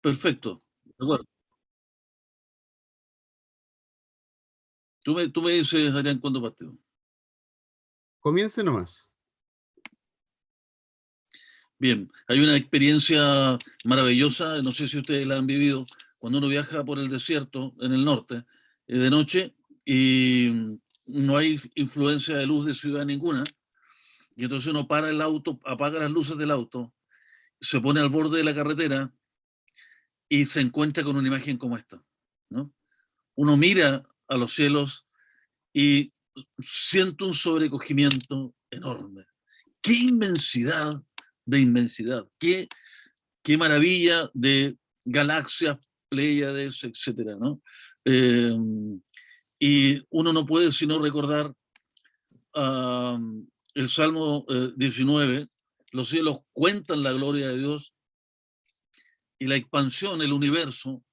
Perfecto. De acuerdo. Tú me dices, Adrián, cuándo partimos. Comience nomás. Bien, hay una experiencia maravillosa, no sé si ustedes la han vivido, cuando uno viaja por el desierto en el norte de noche y no hay influencia de luz de ciudad ninguna, y entonces uno para el auto, apaga las luces del auto, se pone al borde de la carretera y se encuentra con una imagen como esta, ¿no? Uno mira a los cielos y siente un sobrecogimiento enorme. ¡Qué inmensidad de inmensidad! ¡Qué maravilla de galaxias, pléyades, etcétera, ¿no? Eh, y uno no puede sino recordar el Salmo 19, los cielos cuentan la gloria de Dios y la expansión, el universo,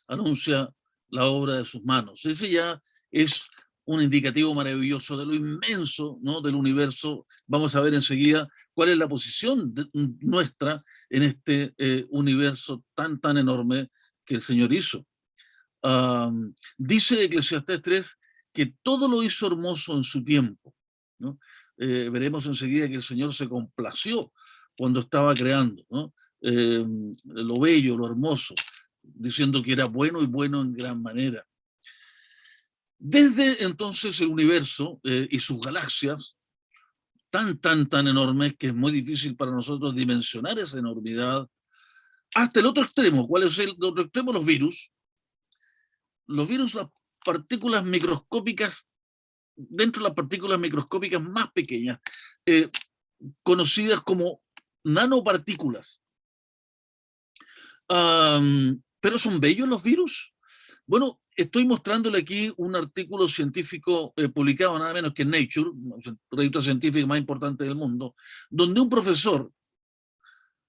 anuncia la obra de sus manos. Ese ya es un indicativo maravilloso de lo inmenso, ¿no?, del universo. Vamos a ver enseguida cuál es la posición nuestra en este universo tan, tan enorme que el Señor hizo. Dice Eclesiastés 3 que todo lo hizo hermoso en su tiempo, ¿no? Veremos enseguida que el Señor se complació cuando estaba creando, ¿no? Lo bello, lo hermoso, diciendo que era bueno y bueno en gran manera. Desde entonces el universo y sus galaxias, tan, tan, tan enormes que es muy difícil para nosotros dimensionar esa enormidad, hasta el otro extremo. ¿Cuál es el otro extremo? Los virus. Los virus, las partículas microscópicas, dentro de las partículas microscópicas más pequeñas, eh, conocidas como nanopartículas. ¿Pero son bellos los virus? Bueno, estoy mostrándole aquí un artículo científico publicado nada menos que en Nature, la revista científica más importante del mundo, donde un profesor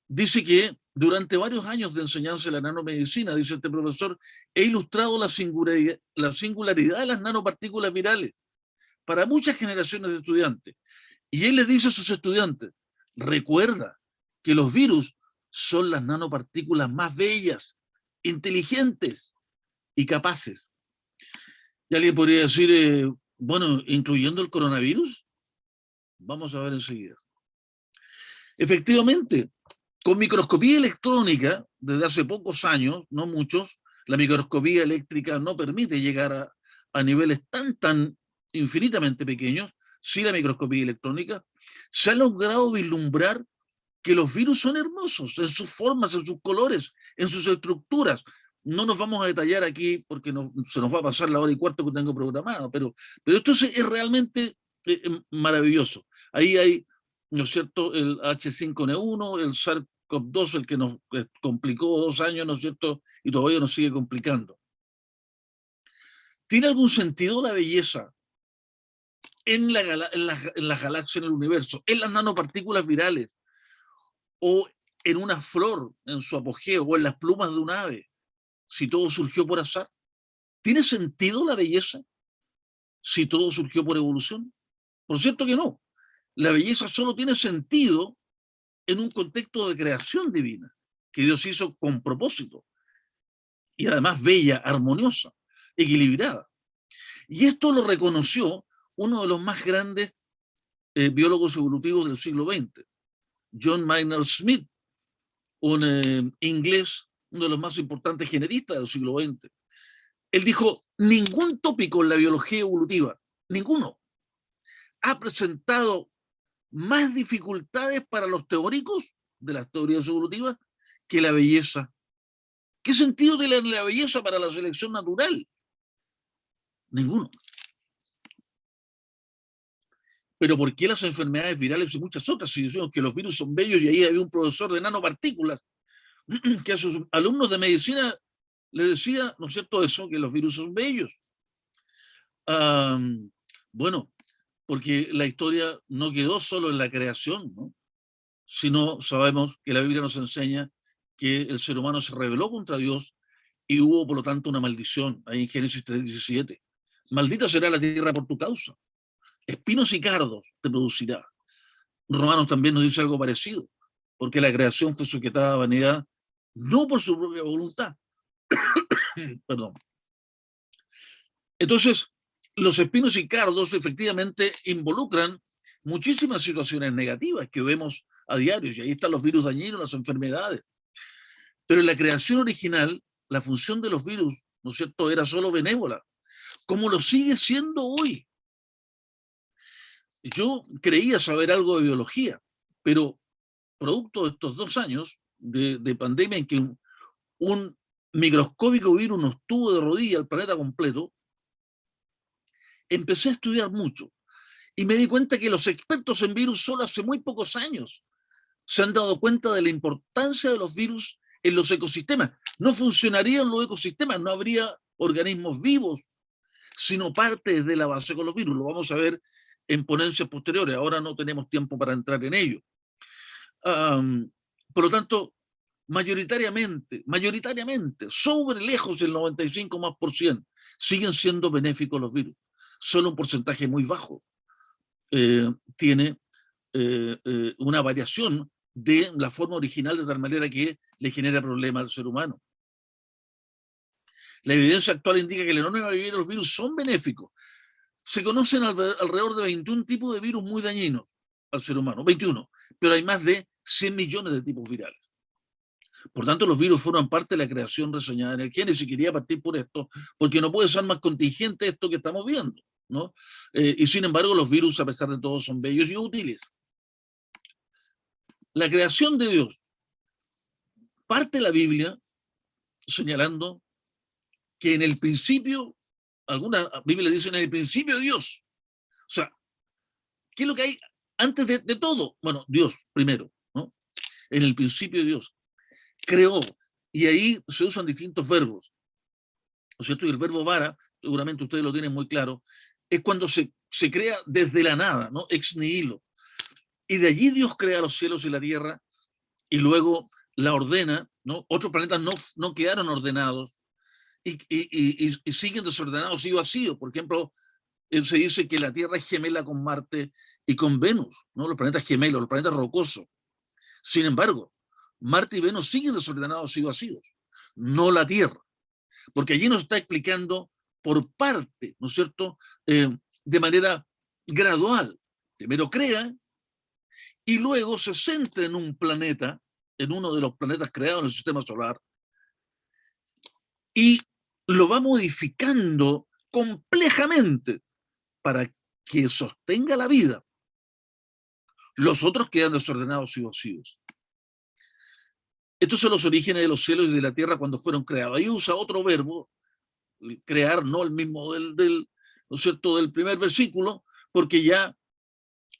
dice que durante varios años de enseñanza de la nanomedicina, dice este profesor, he ilustrado la singularidad de las nanopartículas virales para muchas generaciones de estudiantes. Y él les dice a sus estudiantes, recuerda que los virus son las nanopartículas más bellas, inteligentes y capaces. Y alguien podría decir, bueno, incluyendo el coronavirus, vamos a ver enseguida. Efectivamente, con microscopía electrónica, desde hace pocos años, no muchos, la microscopía eléctrica no permite llegar a niveles tan, tan infinitamente pequeños. Sí, la microscopía electrónica se ha logrado vislumbrar que los virus son hermosos en sus formas, en sus colores, en sus estructuras. No nos vamos a detallar aquí porque se nos va a pasar la hora y cuarto que tengo programado, pero esto es realmente maravilloso. Ahí hay, ¿no es cierto?, el H5N1, el SARS-CoV-2, el que nos complicó 2 años, ¿no es cierto?, y todavía nos sigue complicando. ¿Tiene algún sentido la belleza en las galaxias, en el universo, en las nanopartículas virales, o en una flor en su apogeo, o en las plumas de un ave, si todo surgió por azar? ¿Tiene sentido la belleza si todo surgió por evolución? Por cierto que no. La belleza solo tiene sentido en un contexto de creación divina, que Dios hizo con propósito, y además bella, armoniosa, equilibrada. Y esto lo reconoció uno de los más grandes biólogos evolutivos del siglo XX, John Maynard Smith, un inglés, uno de los más importantes genetistas del siglo XX. Él dijo, ningún tópico en la biología evolutiva, ninguno, ha presentado más dificultades para los teóricos de las teorías evolutivas que la belleza. ¿Qué sentido tiene la belleza para la selección natural? Ninguno. Pero ¿por qué las enfermedades virales y muchas otras? Si decimos que los virus son bellos, y ahí había un profesor de nanopartículas que a sus alumnos de medicina le decía, ¿no es cierto?, eso, que los virus son bellos. Bueno, porque la historia no quedó solo en la creación, ¿no?, sino sabemos que la Biblia nos enseña que el ser humano se rebeló contra Dios y hubo, por lo tanto, una maldición. Ahí en Génesis 3:17. Maldita será la tierra por tu causa. Espinos y cardos te producirá. Romanos también nos dice algo parecido, porque la creación fue sujetada a vanidad no por su propia voluntad. Perdón. Entonces, los espinos y cardos efectivamente involucran muchísimas situaciones negativas que vemos a diario, y ahí están los virus dañinos, las enfermedades. Pero en la creación original, la función de los virus, ¿no es cierto?, era solo benévola, como lo sigue siendo hoy. Yo creía saber algo de biología, pero producto de estos 2 años de pandemia en que un microscópico virus nos tuvo de rodilla al planeta completo, empecé a estudiar mucho y me di cuenta que los expertos en virus solo hace muy pocos años se han dado cuenta de la importancia de los virus en los ecosistemas. No funcionarían los ecosistemas, no habría organismos vivos, sino parte de la base con los virus. Lo vamos a ver en ponencias posteriores. Ahora no tenemos tiempo para entrar en ello. Por lo tanto, mayoritariamente, sobre lejos el 95% siguen siendo benéficos los virus. Solo un porcentaje muy bajo tiene una variación de la forma original de tal manera que le genera problemas al ser humano. La evidencia actual indica que la enorme mayoría de los virus son benéficos. Se conocen alrededor de 21 tipos de virus muy dañinos al ser humano, 21, pero hay más de 100 millones de tipos virales. Por tanto, los virus forman parte de la creación reseñada en el Génesis, y quería partir por esto, porque no puede ser más contingente esto que estamos viendo, ¿no? Y sin embargo, los virus, a pesar de todo, son bellos y útiles. La creación de Dios parte la Biblia señalando que en el principio, algunas Biblias dicen en el principio Dios. O sea, ¿qué es lo que hay antes de todo? Bueno, Dios primero, ¿no? En el principio Dios creó, y ahí se usan distintos verbos, ¿no es cierto? Y el verbo vara, seguramente ustedes lo tienen muy claro, es cuando se crea desde la nada, ¿no? Ex nihilo. Y de allí Dios crea los cielos y la tierra, y luego la ordena, ¿no? Otros planetas no quedaron ordenados, y siguen desordenados y vacíos. Por ejemplo, se dice que la Tierra es gemela con Marte y con Venus, ¿no? Los planetas gemelos, los planetas rocosos. Sin embargo, Marte y Venus siguen desordenados y vacíos, no la Tierra, porque allí nos está explicando por parte, ¿no es cierto?, de manera gradual. Primero crea y luego se centra en un planeta, en uno de los planetas creados en el sistema solar, y lo va modificando complejamente para que sostenga la vida. Los otros quedan desordenados y vacíos. Estos son los orígenes de los cielos y de la tierra cuando fueron creados. Ahí usa otro verbo, crear, no el mismo ¿no es cierto?, del primer versículo, porque ya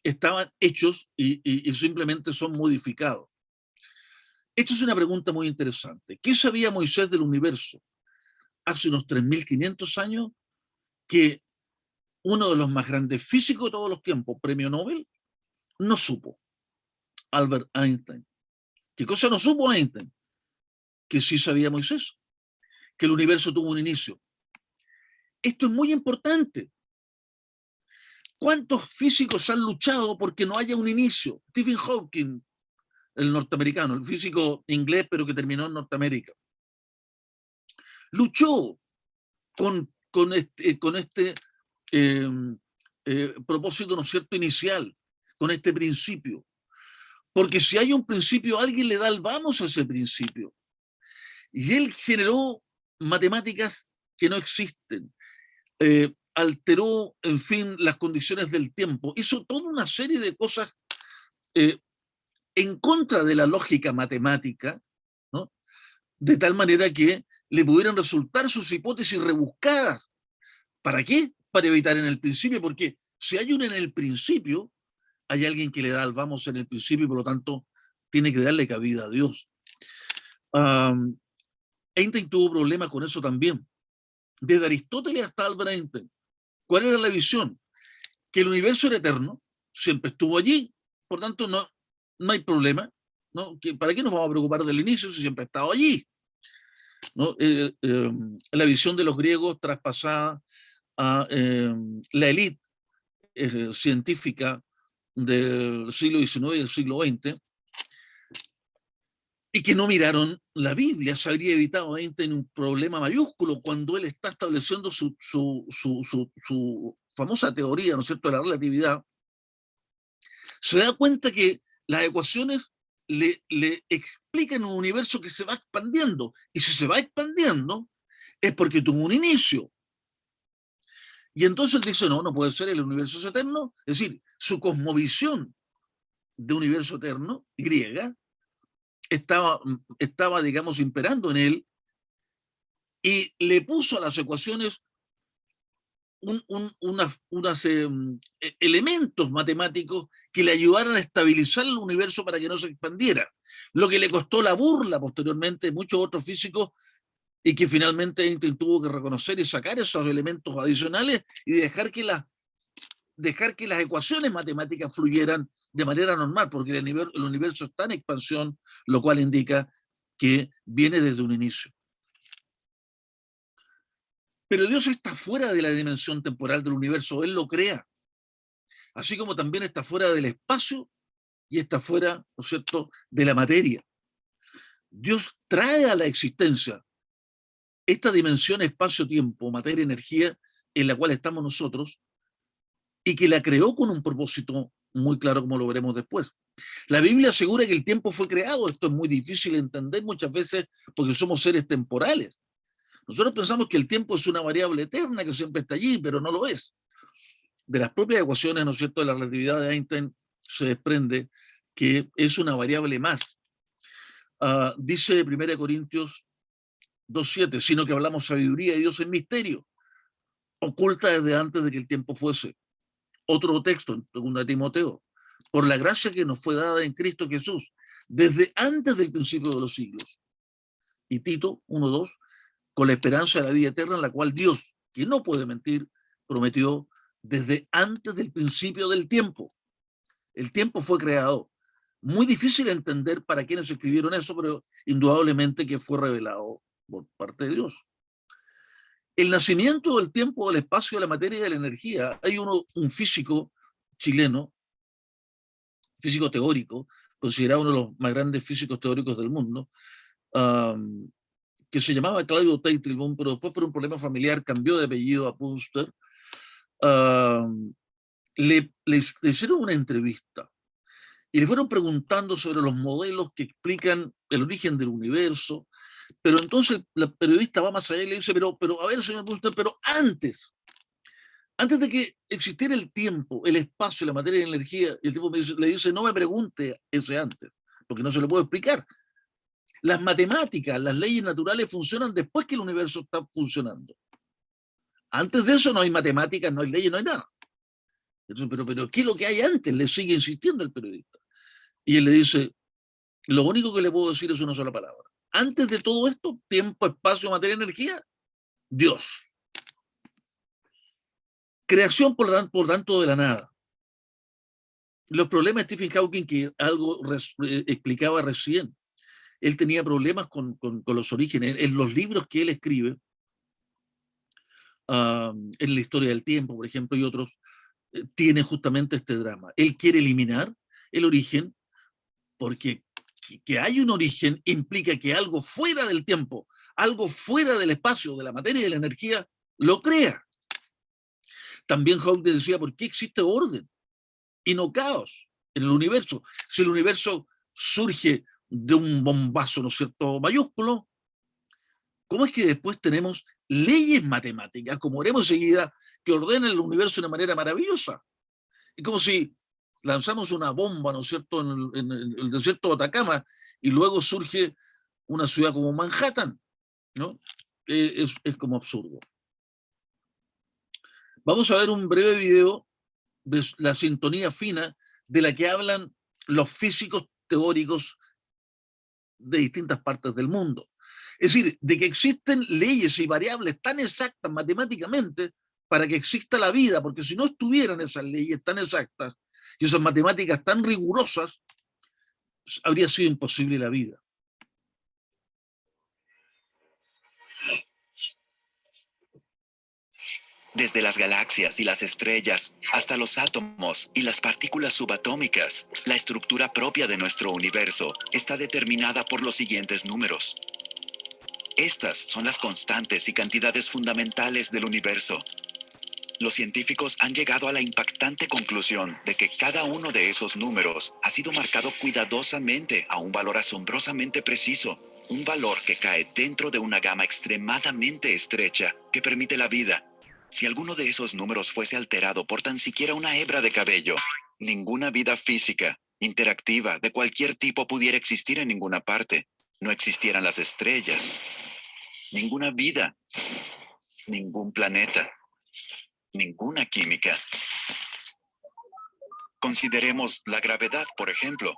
estaban hechos y simplemente son modificados. Esto es una pregunta muy interesante. ¿Qué sabía Moisés del universo hace unos 3.500 años que uno de los más grandes físicos de todos los tiempos, premio Nobel, no supo? Albert Einstein. ¿Qué cosa no supo Einstein? Que sí sabía Moisés, que el universo tuvo un inicio. Esto es muy importante. ¿Cuántos físicos han luchado porque no haya un inicio? Stephen Hawking, el norteamericano, el físico inglés, pero que terminó en Norteamérica, luchó con este propósito, ¿no es cierto?, inicial, con este principio. Porque si hay un principio, alguien le da el vamos a ese principio. Y él generó matemáticas que no existen, alteró, en fin, las condiciones del tiempo, hizo toda una serie de cosas en contra de la lógica matemática, ¿no?, de tal manera que le pudieran resultar sus hipótesis rebuscadas. ¿Para qué? Para evitar en el principio, porque si hay un en el principio, hay alguien que le da el vamos en el principio y por lo tanto tiene que darle cabida a Dios. Einstein tuvo problemas con eso también. Desde Aristóteles hasta Albert Einstein, ¿cuál era la visión? Que el universo era eterno, siempre estuvo allí, por tanto no hay problema, ¿no? ¿Para qué nos vamos a preocupar del inicio si siempre ha estado allí? ¿No? La visión de los griegos traspasada a la élite científica del siglo XIX y del siglo XX, y que no miraron la Biblia. Se habría evitado a Einstein un problema mayúsculo cuando él está estableciendo su famosa teoría, ¿no es cierto?, de la relatividad. Se da cuenta que las ecuaciones le explican un universo que se va expandiendo, y si se va expandiendo es porque tuvo un inicio. Y entonces él dice, no puede ser, el universo es eterno. Es decir, su cosmovisión de universo eterno, griega, estaba, digamos, imperando en él, y le puso a las ecuaciones unos elementos matemáticos que le ayudaran a estabilizar el universo para que no se expandiera, lo que le costó la burla posteriormente de muchos otros físicos, y que finalmente Einstein tuvo que reconocer y sacar esos elementos adicionales y dejar que las ecuaciones matemáticas fluyeran de manera normal, porque el universo está en expansión, lo cual indica que viene desde un inicio. Pero Dios está fuera de la dimensión temporal del universo, Él lo crea, así como también está fuera del espacio y está fuera, ¿no es cierto?, de la materia. Dios trae a la existencia esta dimensión espacio-tiempo, materia-energía, en la cual estamos nosotros, y que la creó con un propósito muy claro, como lo veremos después. La Biblia asegura que el tiempo fue creado. Esto es muy difícil de entender muchas veces porque somos seres temporales. Nosotros pensamos que el tiempo es una variable eterna que siempre está allí, pero no lo es. De las propias ecuaciones, ¿no es cierto?, de la relatividad de Einstein se desprende que es una variable más. Dice 1 Corintios 2:7, sino que hablamos sabiduría de Dios en misterio, oculta desde antes de que el tiempo fuese. Otro texto, en 2 Timoteo, por la gracia que nos fue dada en Cristo Jesús, desde antes del principio de los siglos. Y Tito 1:2, con la esperanza de la vida eterna, en la cual Dios, que no puede mentir, prometió desde antes del principio del tiempo. El tiempo fue creado. Muy difícil de entender para quienes escribieron eso, pero indudablemente que fue revelado por parte de Dios. El nacimiento del tiempo, del espacio, de la materia y de la energía. Hay un físico chileno, físico teórico, considerado uno de los más grandes físicos teóricos del mundo, que se llamaba Claudio Teitelbaum, pero después por un problema familiar cambió de apellido a Punster. Le hicieron una entrevista y le fueron preguntando sobre los modelos que explican el origen del universo, pero entonces la periodista va más allá y le dice, pero a ver, señor Punster, pero antes de que existiera el tiempo, el espacio, la materia y la energía, el tipo le dice, no me pregunte ese antes, porque no se lo puedo explicar. Las matemáticas, las leyes naturales funcionan después que el universo está funcionando. Antes de eso no hay matemáticas, no hay leyes, no hay nada. Entonces, pero ¿qué es lo que hay antes? Le sigue insistiendo el periodista. Y él le dice, lo único que le puedo decir es una sola palabra. Antes de todo esto, tiempo, espacio, materia, energía, Dios. Creación, por tanto, de la nada. Los problemas de Stephen Hawking, que algo explicaba recién, él tenía problemas con los orígenes. En los libros que él escribe, en la historia del tiempo, por ejemplo, y otros, tiene justamente este drama. Él quiere eliminar el origen porque que hay un origen implica que algo fuera del tiempo, algo fuera del espacio, de la materia y de la energía, lo crea. También Hawking decía, ¿por qué existe orden y no caos en el universo? Si el universo surge de un bombazo, ¿no es cierto?, mayúsculo, ¿cómo es que después tenemos leyes matemáticas, como veremos enseguida, que ordenan el universo de una manera maravillosa? Es como si lanzamos una bomba, ¿no es cierto?, en el desierto de Atacama, y luego surge una ciudad como Manhattan, ¿no? Es como absurdo. Vamos a ver un breve video de la sintonía fina de la que hablan los físicos teóricos de distintas partes del mundo. Es decir, de que existen leyes y variables tan exactas matemáticamente para que exista la vida, porque si no estuvieran esas leyes tan exactas y esas matemáticas tan rigurosas, habría sido imposible la vida. Desde las galaxias y las estrellas hasta los átomos y las partículas subatómicas, la estructura propia de nuestro universo está determinada por los siguientes números. Estas son las constantes y cantidades fundamentales del universo. Los científicos han llegado a la impactante conclusión de que cada uno de esos números ha sido marcado cuidadosamente a un valor asombrosamente preciso, un valor que cae dentro de una gama extremadamente estrecha que permite la vida. Si alguno de esos números fuese alterado por tan siquiera una hebra de cabello, ninguna vida física, interactiva, de cualquier tipo pudiera existir en ninguna parte. No existieran las estrellas, ninguna vida, ningún planeta, ninguna química. Consideremos la gravedad, por ejemplo.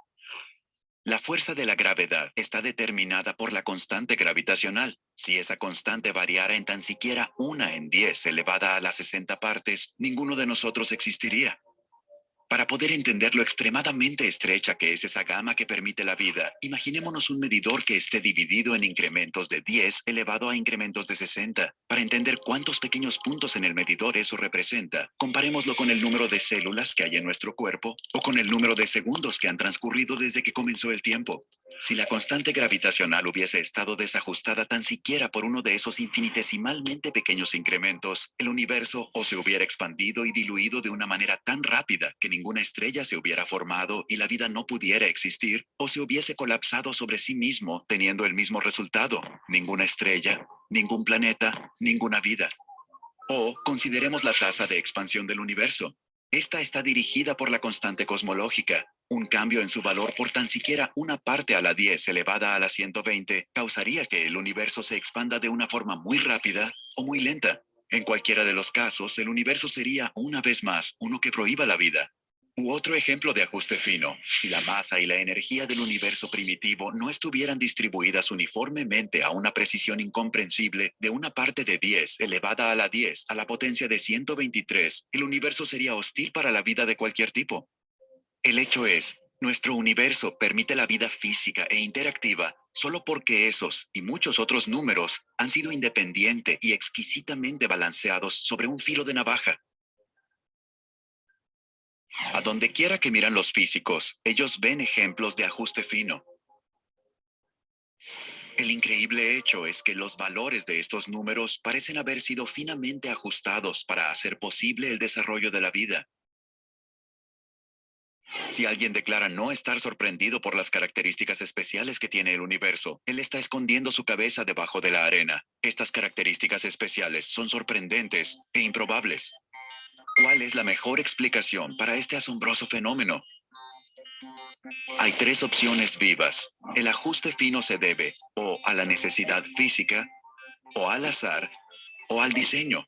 La fuerza de la gravedad está determinada por la constante gravitacional. Si esa constante variara en tan siquiera 1 en 10 elevada a las 60 partes, ninguno de nosotros existiría. Para poder entender lo extremadamente estrecha que es esa gama que permite la vida, imaginémonos un medidor que esté dividido en incrementos de 10 elevado a incrementos de 60. Para entender cuántos pequeños puntos en el medidor eso representa, comparémoslo con el número de células que hay en nuestro cuerpo o con el número de segundos que han transcurrido desde que comenzó el tiempo. Si la constante gravitacional hubiese estado desajustada tan siquiera por uno de esos infinitesimalmente pequeños incrementos, el universo o se hubiera expandido y diluido de una manera tan rápida que ninguna estrella se hubiera formado y la vida no pudiera existir, o se hubiese colapsado sobre sí mismo teniendo el mismo resultado: ninguna estrella, ningún planeta, ninguna vida. O consideremos la tasa de expansión del universo. Esta está dirigida por la constante cosmológica. Un cambio en su valor por tan siquiera una parte a la 10 elevada a la 120 causaría que el universo se expanda de una forma muy rápida o muy lenta. En cualquiera de los casos, el universo sería una vez más uno que prohíba la vida. U otro ejemplo de ajuste fino: si la masa y la energía del universo primitivo no estuvieran distribuidas uniformemente a una precisión incomprensible de una parte de 10 elevada a la 10 a la potencia de 123, el universo sería hostil para la vida de cualquier tipo. El hecho es, nuestro universo permite la vida física e interactiva solo porque esos y muchos otros números han sido independiente y exquisitamente balanceados sobre un filo de navaja. A donde quiera que miran los físicos, ellos ven ejemplos de ajuste fino. El increíble hecho es que los valores de estos números parecen haber sido finamente ajustados para hacer posible el desarrollo de la vida. Si alguien declara no estar sorprendido por las características especiales que tiene el universo, él está escondiendo su cabeza debajo de la arena. Estas características especiales son sorprendentes e improbables. ¿Cuál es la mejor explicación para este asombroso fenómeno? Hay 3 opciones vivas. El ajuste fino se debe o a la necesidad física, o al azar, o al diseño.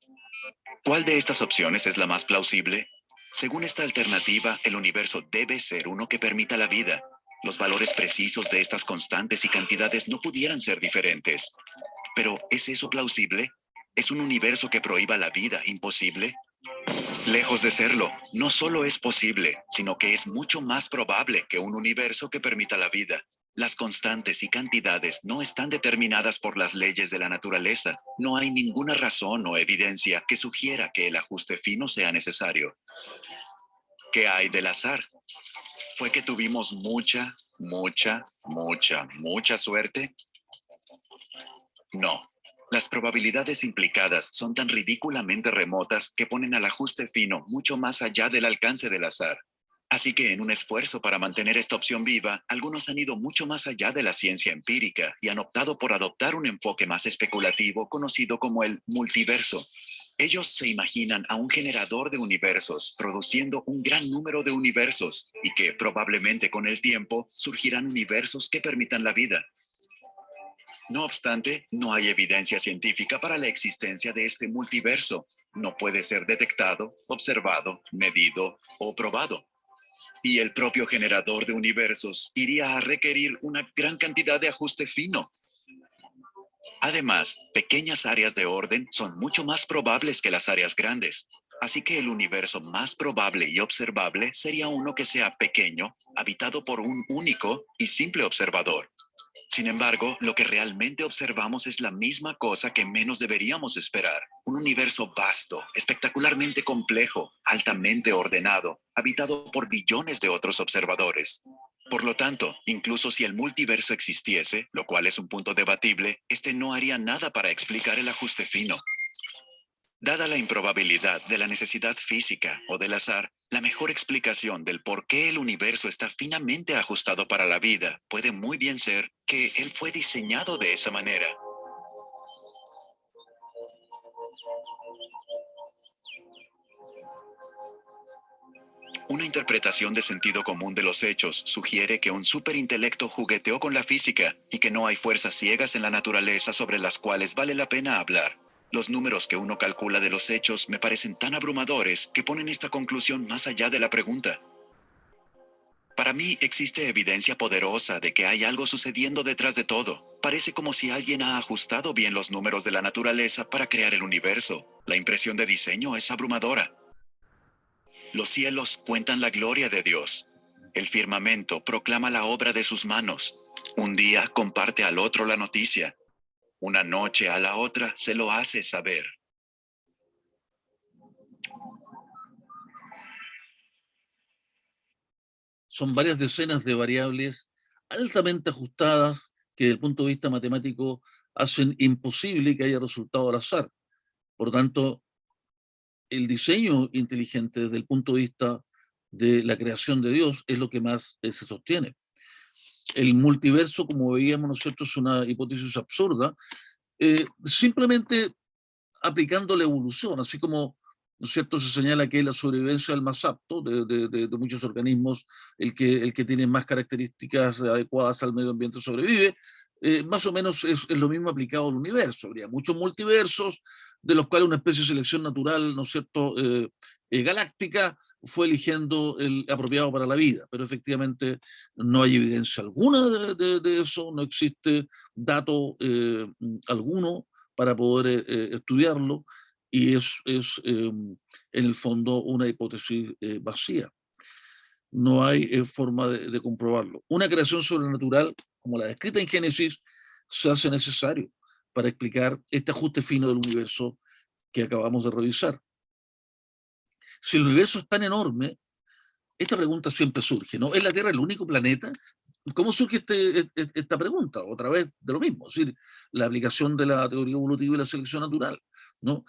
¿Cuál de estas opciones es la más plausible? Según esta alternativa, el universo debe ser uno que permita la vida. Los valores precisos de estas constantes y cantidades no pudieran ser diferentes. Pero, ¿es eso plausible? ¿Es un universo que prohíba la vida imposible? Lejos de serlo, no solo es posible, sino que es mucho más probable que un universo que permita la vida. Las constantes y cantidades no están determinadas por las leyes de la naturaleza. No hay ninguna razón o evidencia que sugiera que el ajuste fino sea necesario. ¿Qué hay del azar? ¿Fue que tuvimos mucha suerte? No. Las probabilidades implicadas son tan ridículamente remotas que ponen al ajuste fino mucho más allá del alcance del azar. Así que en un esfuerzo para mantener esta opción viva, algunos han ido mucho más allá de la ciencia empírica y han optado por adoptar un enfoque más especulativo conocido como el multiverso. Ellos se imaginan a un generador de universos produciendo un gran número de universos y que probablemente con el tiempo surgirán universos que permitan la vida. No obstante, no hay evidencia científica para la existencia de este multiverso. No puede ser detectado, observado, medido o probado. Y el propio generador de universos iría a requerir una gran cantidad de ajuste fino. Además, pequeñas áreas de orden son mucho más probables que las áreas grandes. Así que el universo más probable y observable sería uno que sea pequeño, habitado por un único y simple observador. Sin embargo, lo que realmente observamos es la misma cosa que menos deberíamos esperar. Un universo vasto, espectacularmente complejo, altamente ordenado, habitado por billones de otros observadores. Por lo tanto, incluso si el multiverso existiese, lo cual es un punto debatible, este no haría nada para explicar el ajuste fino. Dada la improbabilidad de la necesidad física o del azar, la mejor explicación del por qué el universo está finamente ajustado para la vida puede muy bien ser que él fue diseñado de esa manera. Una interpretación de sentido común de los hechos sugiere que un superintelecto jugueteó con la física y que no hay fuerzas ciegas en la naturaleza sobre las cuales vale la pena hablar. Los números que uno calcula de los hechos me parecen tan abrumadores que ponen esta conclusión más allá de la pregunta. Para mí existe evidencia poderosa de que hay algo sucediendo detrás de todo. Parece como si alguien ha ajustado bien los números de la naturaleza para crear el universo. La impresión de diseño es abrumadora. Los cielos cuentan la gloria de Dios. El firmamento proclama la obra de sus manos. Un día comparte al otro la noticia. Una noche a la otra se lo hace saber. Son varias decenas de variables altamente ajustadas que desde el punto de vista matemático hacen imposible que haya resultado al azar. Por tanto, el diseño inteligente desde el punto de vista de la creación de Dios es lo que más se sostiene. El multiverso, como veíamos nosotros, es una hipótesis absurda, simplemente aplicando la evolución, así como, ¿no es cierto?, se señala que es la sobrevivencia del más apto de muchos organismos, el que tiene más características adecuadas al medio ambiente sobrevive. Más o menos es lo mismo aplicado al universo. Habría muchos multiversos, de los cuales una especie de selección natural, ¿no es cierto?, galáctica, fue eligiendo el apropiado para la vida, pero efectivamente no hay evidencia alguna de eso, no existe dato alguno para poder estudiarlo, y en el fondo una hipótesis vacía. No hay forma de comprobarlo. Una creación sobrenatural, como la descrita en Génesis, se hace necesario para explicar este ajuste fino del universo que acabamos de revisar. Si el universo es tan enorme, esta pregunta siempre surge, ¿no? ¿Es la Tierra el único planeta? ¿Cómo surge esta pregunta? Otra vez de lo mismo, es decir, la aplicación de la teoría evolutiva y la selección natural, ¿no?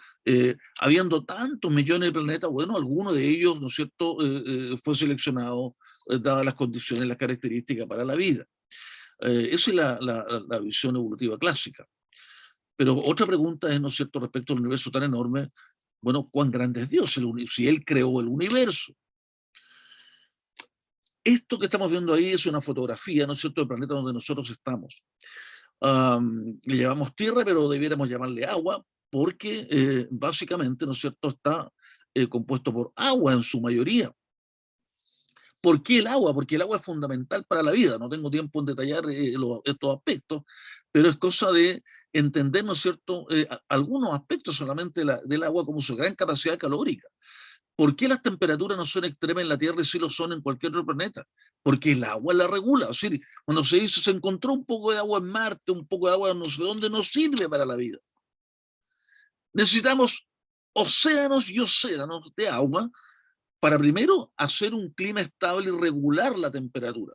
Habiendo tantos millones de planetas, bueno, alguno de ellos, ¿no es cierto?, fue seleccionado dadas las condiciones, las características para la vida. Esa es la visión evolutiva clásica. Pero otra pregunta es, ¿no es cierto?, respecto al universo tan enorme, bueno, ¿cuán grande es Dios? Si Él creó el universo. Esto que estamos viendo ahí es una fotografía, ¿no es cierto?, del planeta donde nosotros estamos. Le llamamos tierra, pero debiéramos llamarle agua, porque básicamente, ¿no es cierto?, está compuesto por agua en su mayoría. ¿Por qué el agua? Porque el agua es fundamental para la vida. No tengo tiempo en detallar estos aspectos, pero es cosa de entender, ¿no es cierto?, algunos aspectos solamente del agua, como su gran capacidad calórica. ¿Por qué las temperaturas no son extremas en la Tierra y sí lo son en cualquier otro planeta? Porque el agua la regula. O sea, cuando se dice se encontró un poco de agua en Marte, un poco de agua no sé dónde, no sirve para la vida. Necesitamos océanos y océanos de agua para primero hacer un clima estable y regular la temperatura.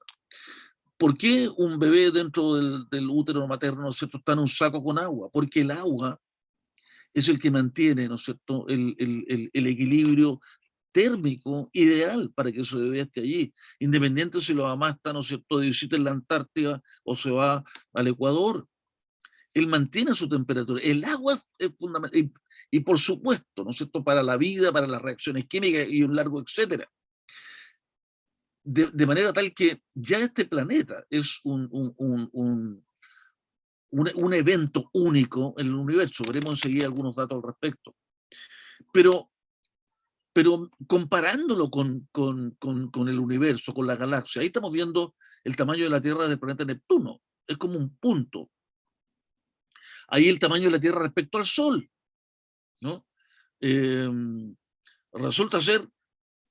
¿Por qué un bebé dentro del útero materno, ¿no es cierto?, está en un saco con agua? Porque el agua es el que mantiene, ¿no es cierto?, el equilibrio térmico ideal para que ese bebé esté allí, independiente si la mamá está, ¿no es cierto?, de visita en la Antártida o se va al Ecuador. Él mantiene su temperatura. El agua es fundamental. Y por supuesto, ¿no es cierto?, para la vida, para las reacciones químicas y un largo etcétera. De manera tal que ya este planeta es un evento único en el universo. Veremos enseguida algunos datos al respecto. Pero comparándolo con el universo, con la galaxia, ahí estamos viendo el tamaño de la Tierra del planeta Neptuno. Es como un punto. Ahí el tamaño de la Tierra respecto al Sol, ¿no? Resulta ser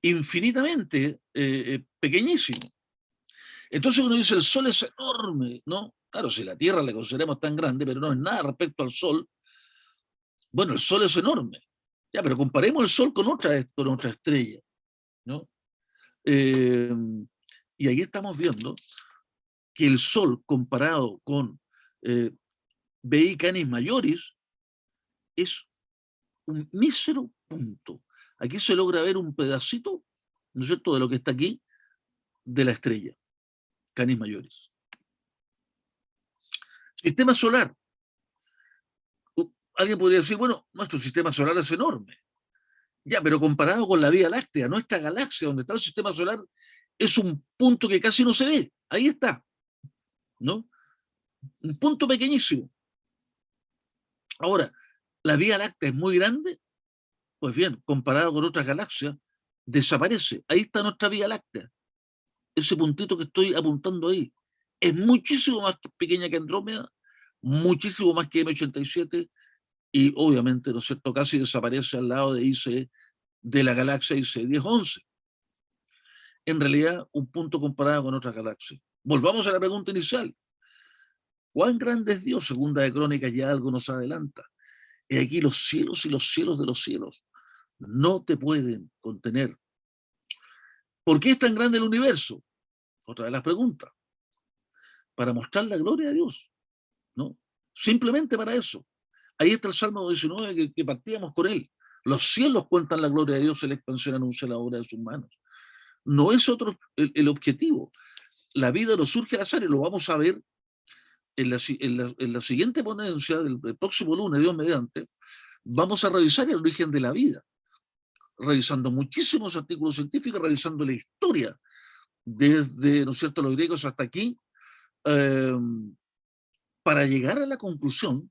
infinitamente pequeñísimo. Entonces uno dice, el Sol es enorme, ¿no? Claro, si la Tierra la consideramos tan grande, pero no es nada respecto al Sol, bueno, el Sol es enorme. Ya, pero comparemos el Sol con otra estrella, ¿no? Eh, y ahí estamos viendo que el Sol, comparado con BI Canis Majoris, es un mísero punto. Aquí se logra ver un pedacito, ¿no es cierto?, de lo que está aquí, de la estrella, Canis Majoris. Sistema solar. Alguien podría decir, bueno, nuestro sistema solar es enorme. Ya, pero comparado con la Vía Láctea, nuestra galaxia, donde está el sistema solar, es un punto que casi no se ve. Ahí está, ¿no? Un punto pequeñísimo. Ahora, ¿la Vía Láctea es muy grande? Pues bien, comparado con otras galaxias, desaparece. Ahí está nuestra Vía Láctea. Ese puntito que estoy apuntando ahí. Es muchísimo más pequeña que Andrómeda, muchísimo más que M87, y obviamente, ¿no es cierto?, casi desaparece al lado de ICE, de la galaxia ICE 1011. En realidad, un punto comparado con otras galaxias. Volvamos a la pregunta inicial. ¿Cuán grande es Dios? Segunda de Crónicas ya algo nos adelanta. Y aquí los cielos y los cielos de los cielos no te pueden contener. ¿Por qué es tan grande el universo? Otra de las preguntas. Para mostrar la gloria de Dios, ¿no? Simplemente para eso. Ahí está el Salmo 19 que partíamos con él. Los cielos cuentan la gloria de Dios y la expansión anuncia la obra de sus manos. No es otro el objetivo. La vida no surge al azar y lo vamos a ver en la siguiente ponencia del próximo lunes, Dios mediante. Vamos a revisar el origen de la vida, revisando muchísimos artículos científicos, revisando la historia desde, ¿no es cierto?, los griegos hasta aquí, para llegar a la conclusión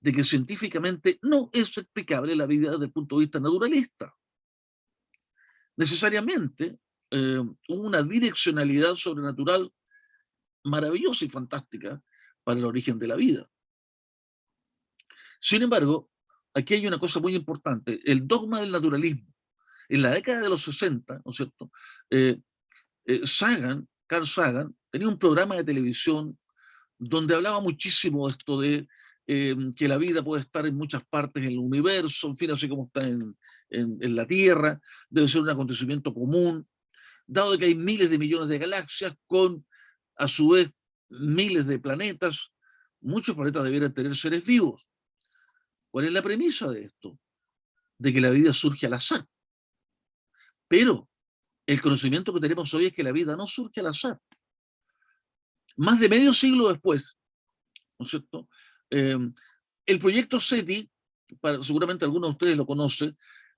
de que científicamente no es explicable la vida desde el punto de vista naturalista. Necesariamente una direccionalidad sobrenatural maravillosa y fantástica para el origen de la vida. Sin embargo, aquí hay una cosa muy importante, el dogma del naturalismo. En la década de los 60, ¿no es cierto?, Carl Sagan, tenía un programa de televisión donde hablaba muchísimo esto de que la vida puede estar en muchas partes del universo, en fin, así como está en la Tierra, debe ser un acontecimiento común, dado que hay miles de millones de galaxias con, a su vez, miles de planetas, muchos planetas debieran tener seres vivos. ¿Cuál es la premisa de esto? De que la vida surge al azar. Pero el conocimiento que tenemos hoy es que la vida no surge al azar. Más de medio siglo después, ¿no es cierto?, el proyecto SETI, seguramente algunos de ustedes lo conocen,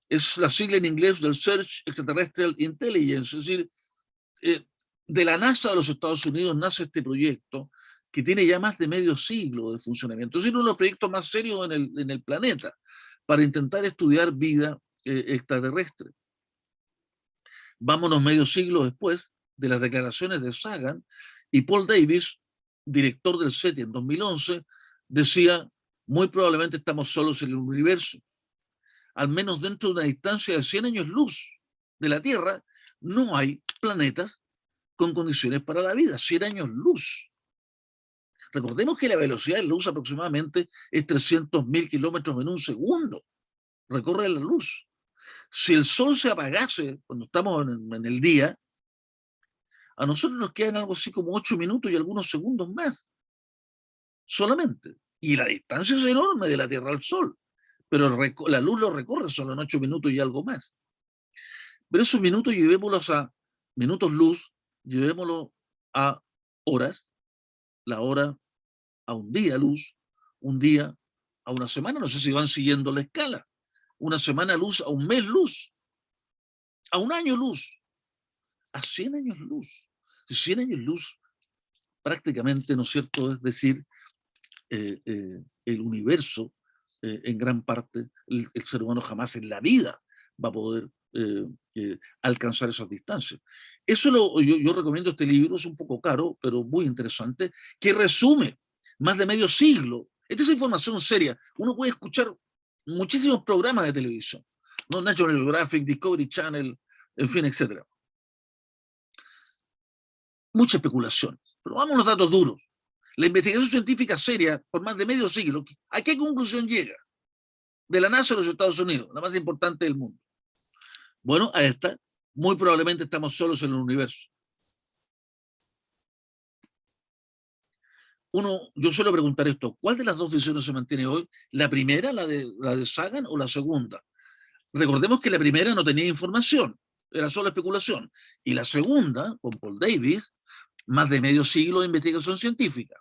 es la sigla en inglés del Search Extraterrestrial Intelligence, es decir, de la NASA de los Estados Unidos nace este proyecto que tiene ya más de medio siglo de funcionamiento. Es decir, uno de los proyectos más serios en el planeta para intentar estudiar vida extraterrestre. Vámonos medio siglo después de las declaraciones de Sagan, y Paul Davies, director del SETI en 2011, decía, muy probablemente estamos solos en el universo. Al menos dentro de una distancia de 100 años luz de la Tierra, no hay planetas con condiciones para la vida, 100 años luz. Recordemos que la velocidad de la luz aproximadamente es 300.000 kilómetros en un segundo. Recorre la luz. Si el sol se apagase cuando estamos en el día, a nosotros nos quedan algo así como 8 minutos y algunos segundos más. Solamente. Y la distancia es enorme de la Tierra al Sol. Pero la luz lo recorre solo en 8 minutos y algo más. Pero esos minutos llevémoslos a minutos luz, llevémoslo a horas, la hora a un día luz, un día a una semana, no sé si van siguiendo la escala, una semana luz a un mes luz, a un año luz, a 100 años luz. 100 años luz prácticamente, ¿no es cierto?, es decir, el universo, en gran parte, el ser humano jamás en la vida va a poder alcanzar esas distancias. Eso yo recomiendo este libro, es un poco caro, pero muy interesante, que resume más de medio siglo. Esta es información seria. Uno puede escuchar muchísimos programas de televisión, ¿no? National Geographic, Discovery Channel, en fin, etc. Mucha especulación. Pero vamos a los datos duros. La investigación científica seria, por más de medio siglo, ¿a qué conclusión llega? De la NASA de los Estados Unidos, la más importante del mundo. Bueno, a esta, muy probablemente estamos solos en el universo. Yo suelo preguntar esto, ¿cuál de las dos visiones se mantiene hoy? ¿La primera, la de Sagan, o la segunda? Recordemos que la primera no tenía información, era solo especulación. Y la segunda, con Paul Davies, más de medio siglo de investigación científica.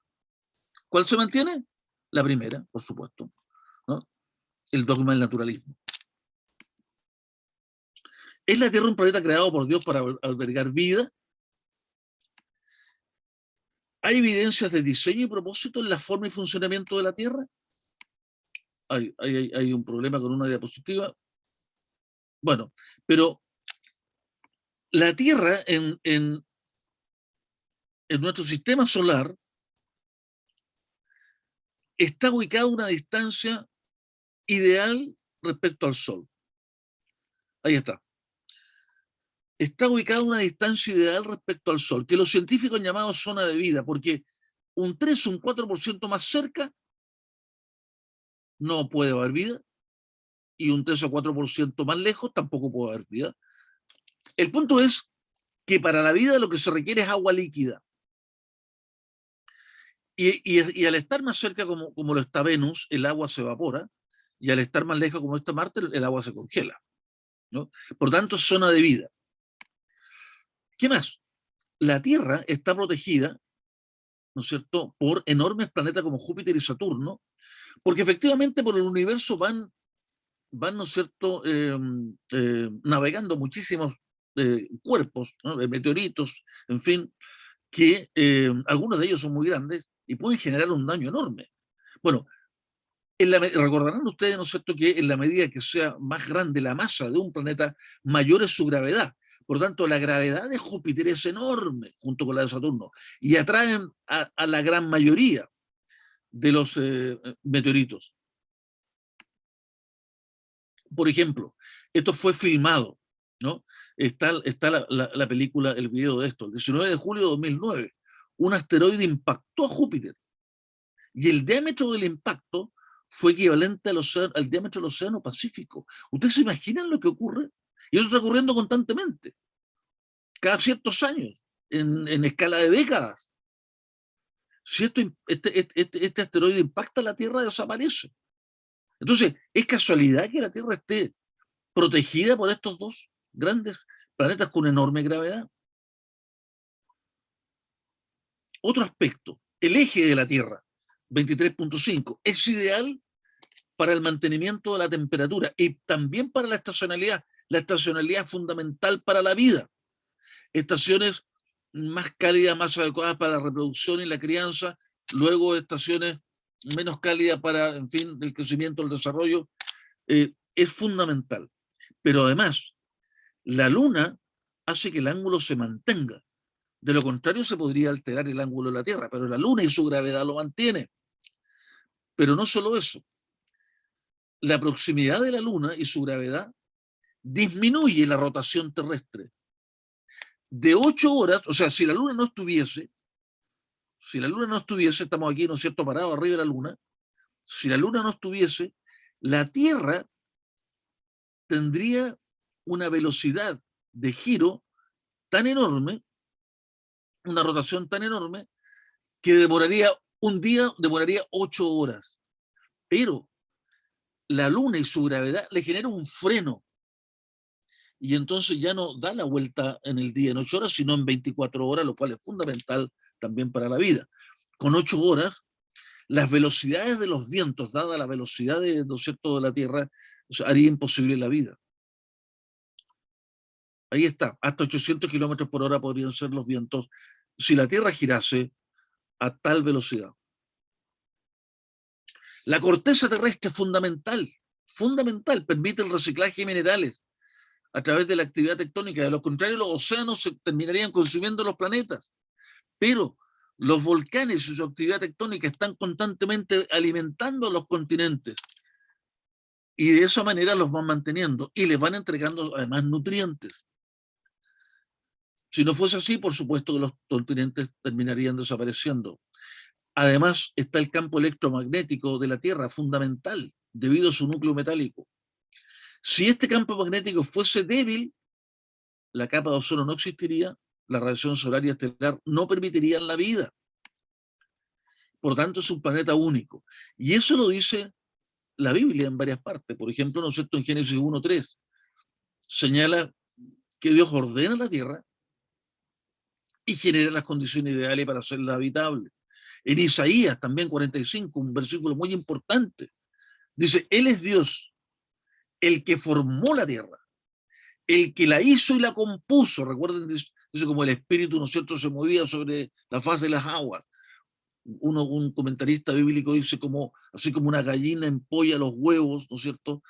¿Cuál se mantiene? La primera, por supuesto, ¿no? El dogma del naturalismo. ¿Es la Tierra un planeta creado por Dios para albergar vida? ¿Hay evidencias de diseño y propósito en la forma y funcionamiento de la Tierra? Hay un problema con una diapositiva. Bueno, pero la Tierra en nuestro sistema solar está ubicada a una distancia ideal respecto al Sol. Ahí está. Está ubicada a una distancia ideal respecto al Sol, que los científicos han llamado zona de vida, porque un 3 o un 4% más cerca no puede haber vida, y un 3 o 4% más lejos tampoco puede haber vida. El punto es que para la vida lo que se requiere es agua líquida. Y al estar más cerca, como lo está Venus, el agua se evapora, y al estar más lejos, como está Marte, el agua se congela, ¿no? Por tanto, es zona de vida. ¿Qué más? La Tierra está protegida, ¿no es cierto?, por enormes planetas como Júpiter y Saturno, porque efectivamente por el universo van ¿no es cierto?, navegando muchísimos cuerpos, ¿no?, de meteoritos, en fin, que algunos de ellos son muy grandes y pueden generar un daño enorme. Bueno, recordarán ustedes, ¿no es cierto?, que en la medida que sea más grande la masa de un planeta, mayor es su gravedad. Por tanto, la gravedad de Júpiter es enorme junto con la de Saturno y atraen a la gran mayoría de los meteoritos. Por ejemplo, esto fue filmado, ¿no? Está la película, el video de esto. El 19 de julio de 2009, un asteroide impactó a Júpiter y el diámetro del impacto fue equivalente al diámetro del Océano Pacífico. ¿Ustedes se imaginan lo que ocurre? Y eso está ocurriendo constantemente, cada ciertos años, en escala de décadas. Si este asteroide impacta la Tierra, desaparece. Entonces, ¿es casualidad que la Tierra esté protegida por estos dos grandes planetas con enorme gravedad? Otro aspecto, el eje de la Tierra, 23.5, es ideal para el mantenimiento de la temperatura y también para la estacionalidad. La estacionalidad es fundamental para la vida. Estaciones más cálidas, más adecuadas para la reproducción y la crianza, luego estaciones menos cálidas para, en fin, el crecimiento, el desarrollo, es fundamental. Pero además, la Luna hace que el ángulo se mantenga. De lo contrario, se podría alterar el ángulo de la Tierra, pero la Luna y su gravedad lo mantiene. Pero no solo eso. La proximidad de la Luna y su gravedad disminuye la rotación terrestre. De 8 horas, o sea, si la Luna no estuviese, estamos aquí, ¿no es cierto?, parados arriba de la Luna, si la Luna no estuviese, la Tierra tendría una velocidad de giro tan enorme, una rotación tan enorme, que demoraría 8 horas. Pero la Luna y su gravedad le genera un freno. Y entonces ya no da la vuelta en el día en 8 horas, sino en 24 horas, lo cual es fundamental también para la vida. Con 8 horas, las velocidades de los vientos, dada la velocidad ¿no es cierto?, de la Tierra, o sea, haría imposible la vida. Ahí está, hasta 800 kilómetros por hora podrían ser los vientos si la Tierra girase a tal velocidad. La corteza terrestre es fundamental, permite el reciclaje de minerales a través de la actividad tectónica. De lo contrario, los océanos se terminarían consumiendo los planetas. Pero los volcanes y su actividad tectónica están constantemente alimentando a los continentes. Y de esa manera los van manteniendo y les van entregando además nutrientes. Si no fuese así, por supuesto que los continentes terminarían desapareciendo. Además, está el campo electromagnético de la Tierra, fundamental, debido a su núcleo metálico. Si este campo magnético fuese débil, la capa de ozono no existiría, la radiación solar y estelar no permitirían la vida. Por tanto, es un planeta único. Y eso lo dice la Biblia en varias partes. Por ejemplo, ¿no es cierto? En Génesis 1:3 señala que Dios ordena la Tierra y genera las condiciones ideales para hacerla habitable. En Isaías también 45, un versículo muy importante, dice, Él es Dios, el que formó la tierra, el que la hizo y la compuso. Recuerden, dice como el espíritu, ¿no es cierto?, se movía sobre la faz de las aguas. Un comentarista bíblico dice como, así como una gallina empolla los huevos, ¿no es cierto?,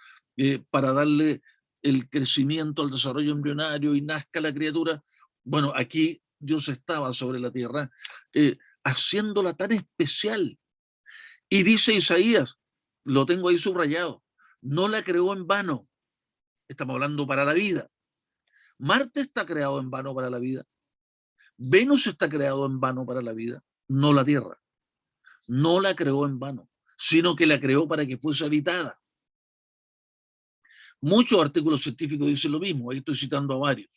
para darle el crecimiento al desarrollo embrionario y nazca la criatura. Bueno, aquí Dios estaba sobre la tierra, haciéndola tan especial. Y dice Isaías, lo tengo ahí subrayado, no la creó en vano. Estamos hablando para la vida. Marte está creado en vano para la vida. Venus está creado en vano para la vida, no la Tierra. No la creó en vano, sino que la creó para que fuese habitada. Muchos artículos científicos dicen lo mismo, ahí estoy citando a varios.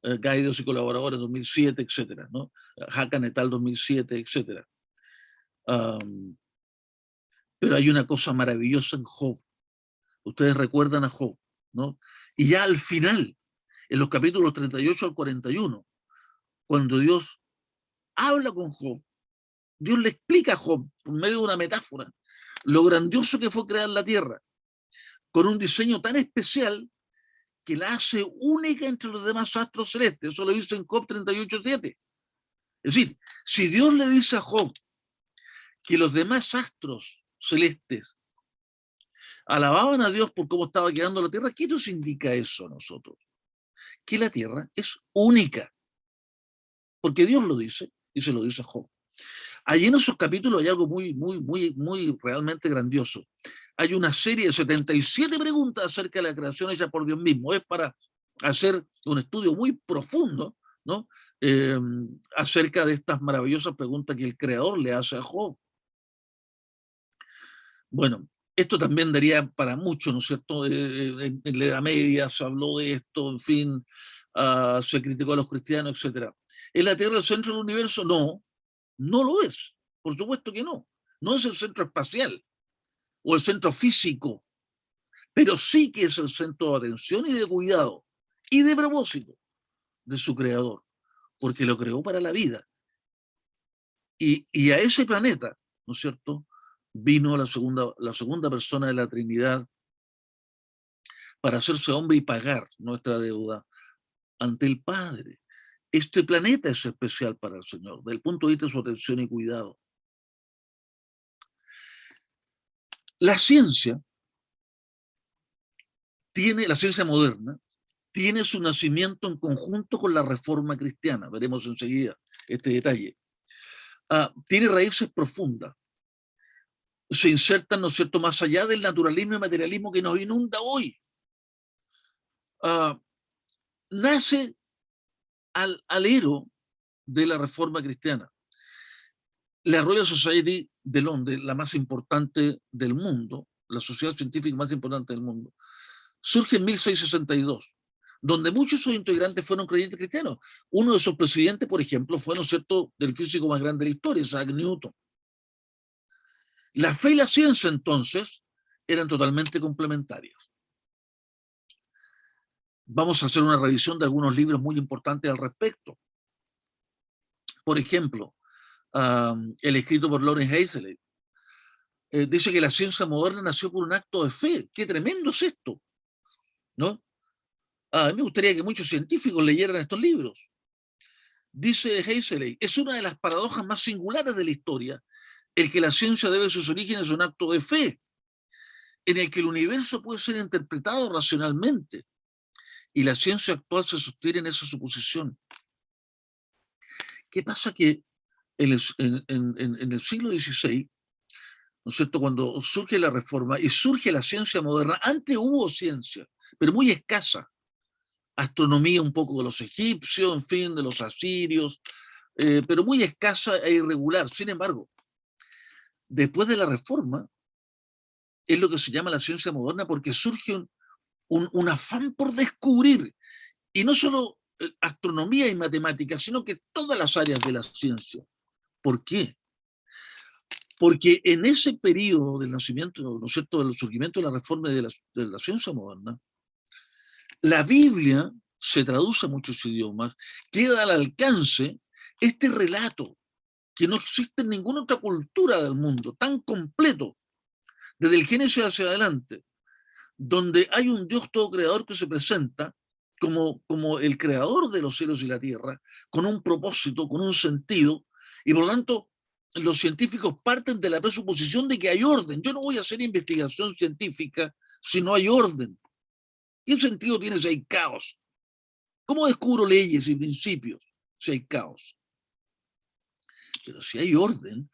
Gaidos y colaboradores 2007, etcétera, ¿no? Hakan et al 2007, etcétera. Pero hay una cosa maravillosa en Job. Ustedes recuerdan a Job, ¿no? Y ya al final, en los capítulos 38 al 41, cuando Dios habla con Job, Dios le explica a Job, por medio de una metáfora, lo grandioso que fue crear la tierra, con un diseño tan especial que la hace única entre los demás astros celestes. Eso lo dice en Job 38:7. Es decir, si Dios le dice a Job que los demás astros celestes alababan a Dios por cómo estaba quedando la tierra, ¿qué nos indica eso a nosotros? Que la tierra es única. Porque Dios lo dice, y se lo dice a Job. Allí en esos capítulos hay algo muy realmente grandioso. Hay una serie de 77 preguntas acerca de la creación hecha por Dios mismo. Es para hacer un estudio muy profundo, ¿no? Acerca de estas maravillosas preguntas que el Creador le hace a Job. Bueno, esto también daría para mucho, ¿no es cierto? En la Edad Media se habló de esto, en fin, se criticó a los cristianos, etc. ¿Es la Tierra el centro del universo? No, no lo es. Por supuesto que no. No es el centro espacial o el centro físico, pero sí que es el centro de atención y de cuidado y de propósito de su creador, porque lo creó para la vida. Y a ese planeta, ¿no es cierto?, vino la segunda persona de la Trinidad para hacerse hombre y pagar nuestra deuda ante el Padre. Este planeta es especial para el Señor, desde el punto de vista de su atención y cuidado. La ciencia moderna tiene su nacimiento en conjunto con la Reforma cristiana. Veremos enseguida este detalle. Tiene raíces profundas. Se insertan, ¿no es cierto?, más allá del naturalismo y materialismo que nos inunda hoy. Nace al alero de la Reforma cristiana. La Royal Society de Londres, la más importante del mundo, la sociedad científica más importante del mundo, surge en 1662, donde muchos de sus integrantes fueron creyentes cristianos. Uno de sus presidentes, por ejemplo, fue, ¿no es cierto?, del físico más grande de la historia, Isaac Newton. La fe y la ciencia, entonces, eran totalmente complementarias. Vamos a hacer una revisión de algunos libros muy importantes al respecto. Por ejemplo, el escrito por Lawrence Hazelitt, dice que la ciencia moderna nació por un acto de fe. ¡Qué tremendo es esto! ¿No? A mí me gustaría que muchos científicos leyeran estos libros. Dice Hazelitt, es una de las paradojas más singulares de la historia el que la ciencia debe sus orígenes a un acto de fe, en el que el universo puede ser interpretado racionalmente, y la ciencia actual se sostiene en esa suposición. ¿Qué pasa? Que en el siglo XVI, ¿no es cierto?, cuando surge la Reforma y surge la ciencia moderna, antes hubo ciencia, pero muy escasa. astronomía un poco de los egipcios, en fin, de los asirios, pero muy escasa e irregular. Sin embargo, después de la Reforma, es lo que se llama la ciencia moderna, porque surge un afán por descubrir, y no solo astronomía y matemáticas, sino que todas las áreas de la ciencia. ¿Por qué? Porque en ese periodo del nacimiento, ¿no es cierto?, del surgimiento de la Reforma y de la ciencia moderna, la Biblia se traduce a muchos idiomas, queda al alcance este relato que no existe en ninguna otra cultura del mundo, tan completo, desde el Génesis hacia adelante, donde hay un Dios todo creador que se presenta como el creador de los cielos y la tierra, con un propósito, con un sentido, y por lo tanto los científicos parten de la presuposición de que hay orden. Yo no voy a hacer investigación científica si no hay orden. ¿Qué sentido tiene si hay caos? ¿Cómo descubro leyes y principios si hay caos? Pero si hay orden,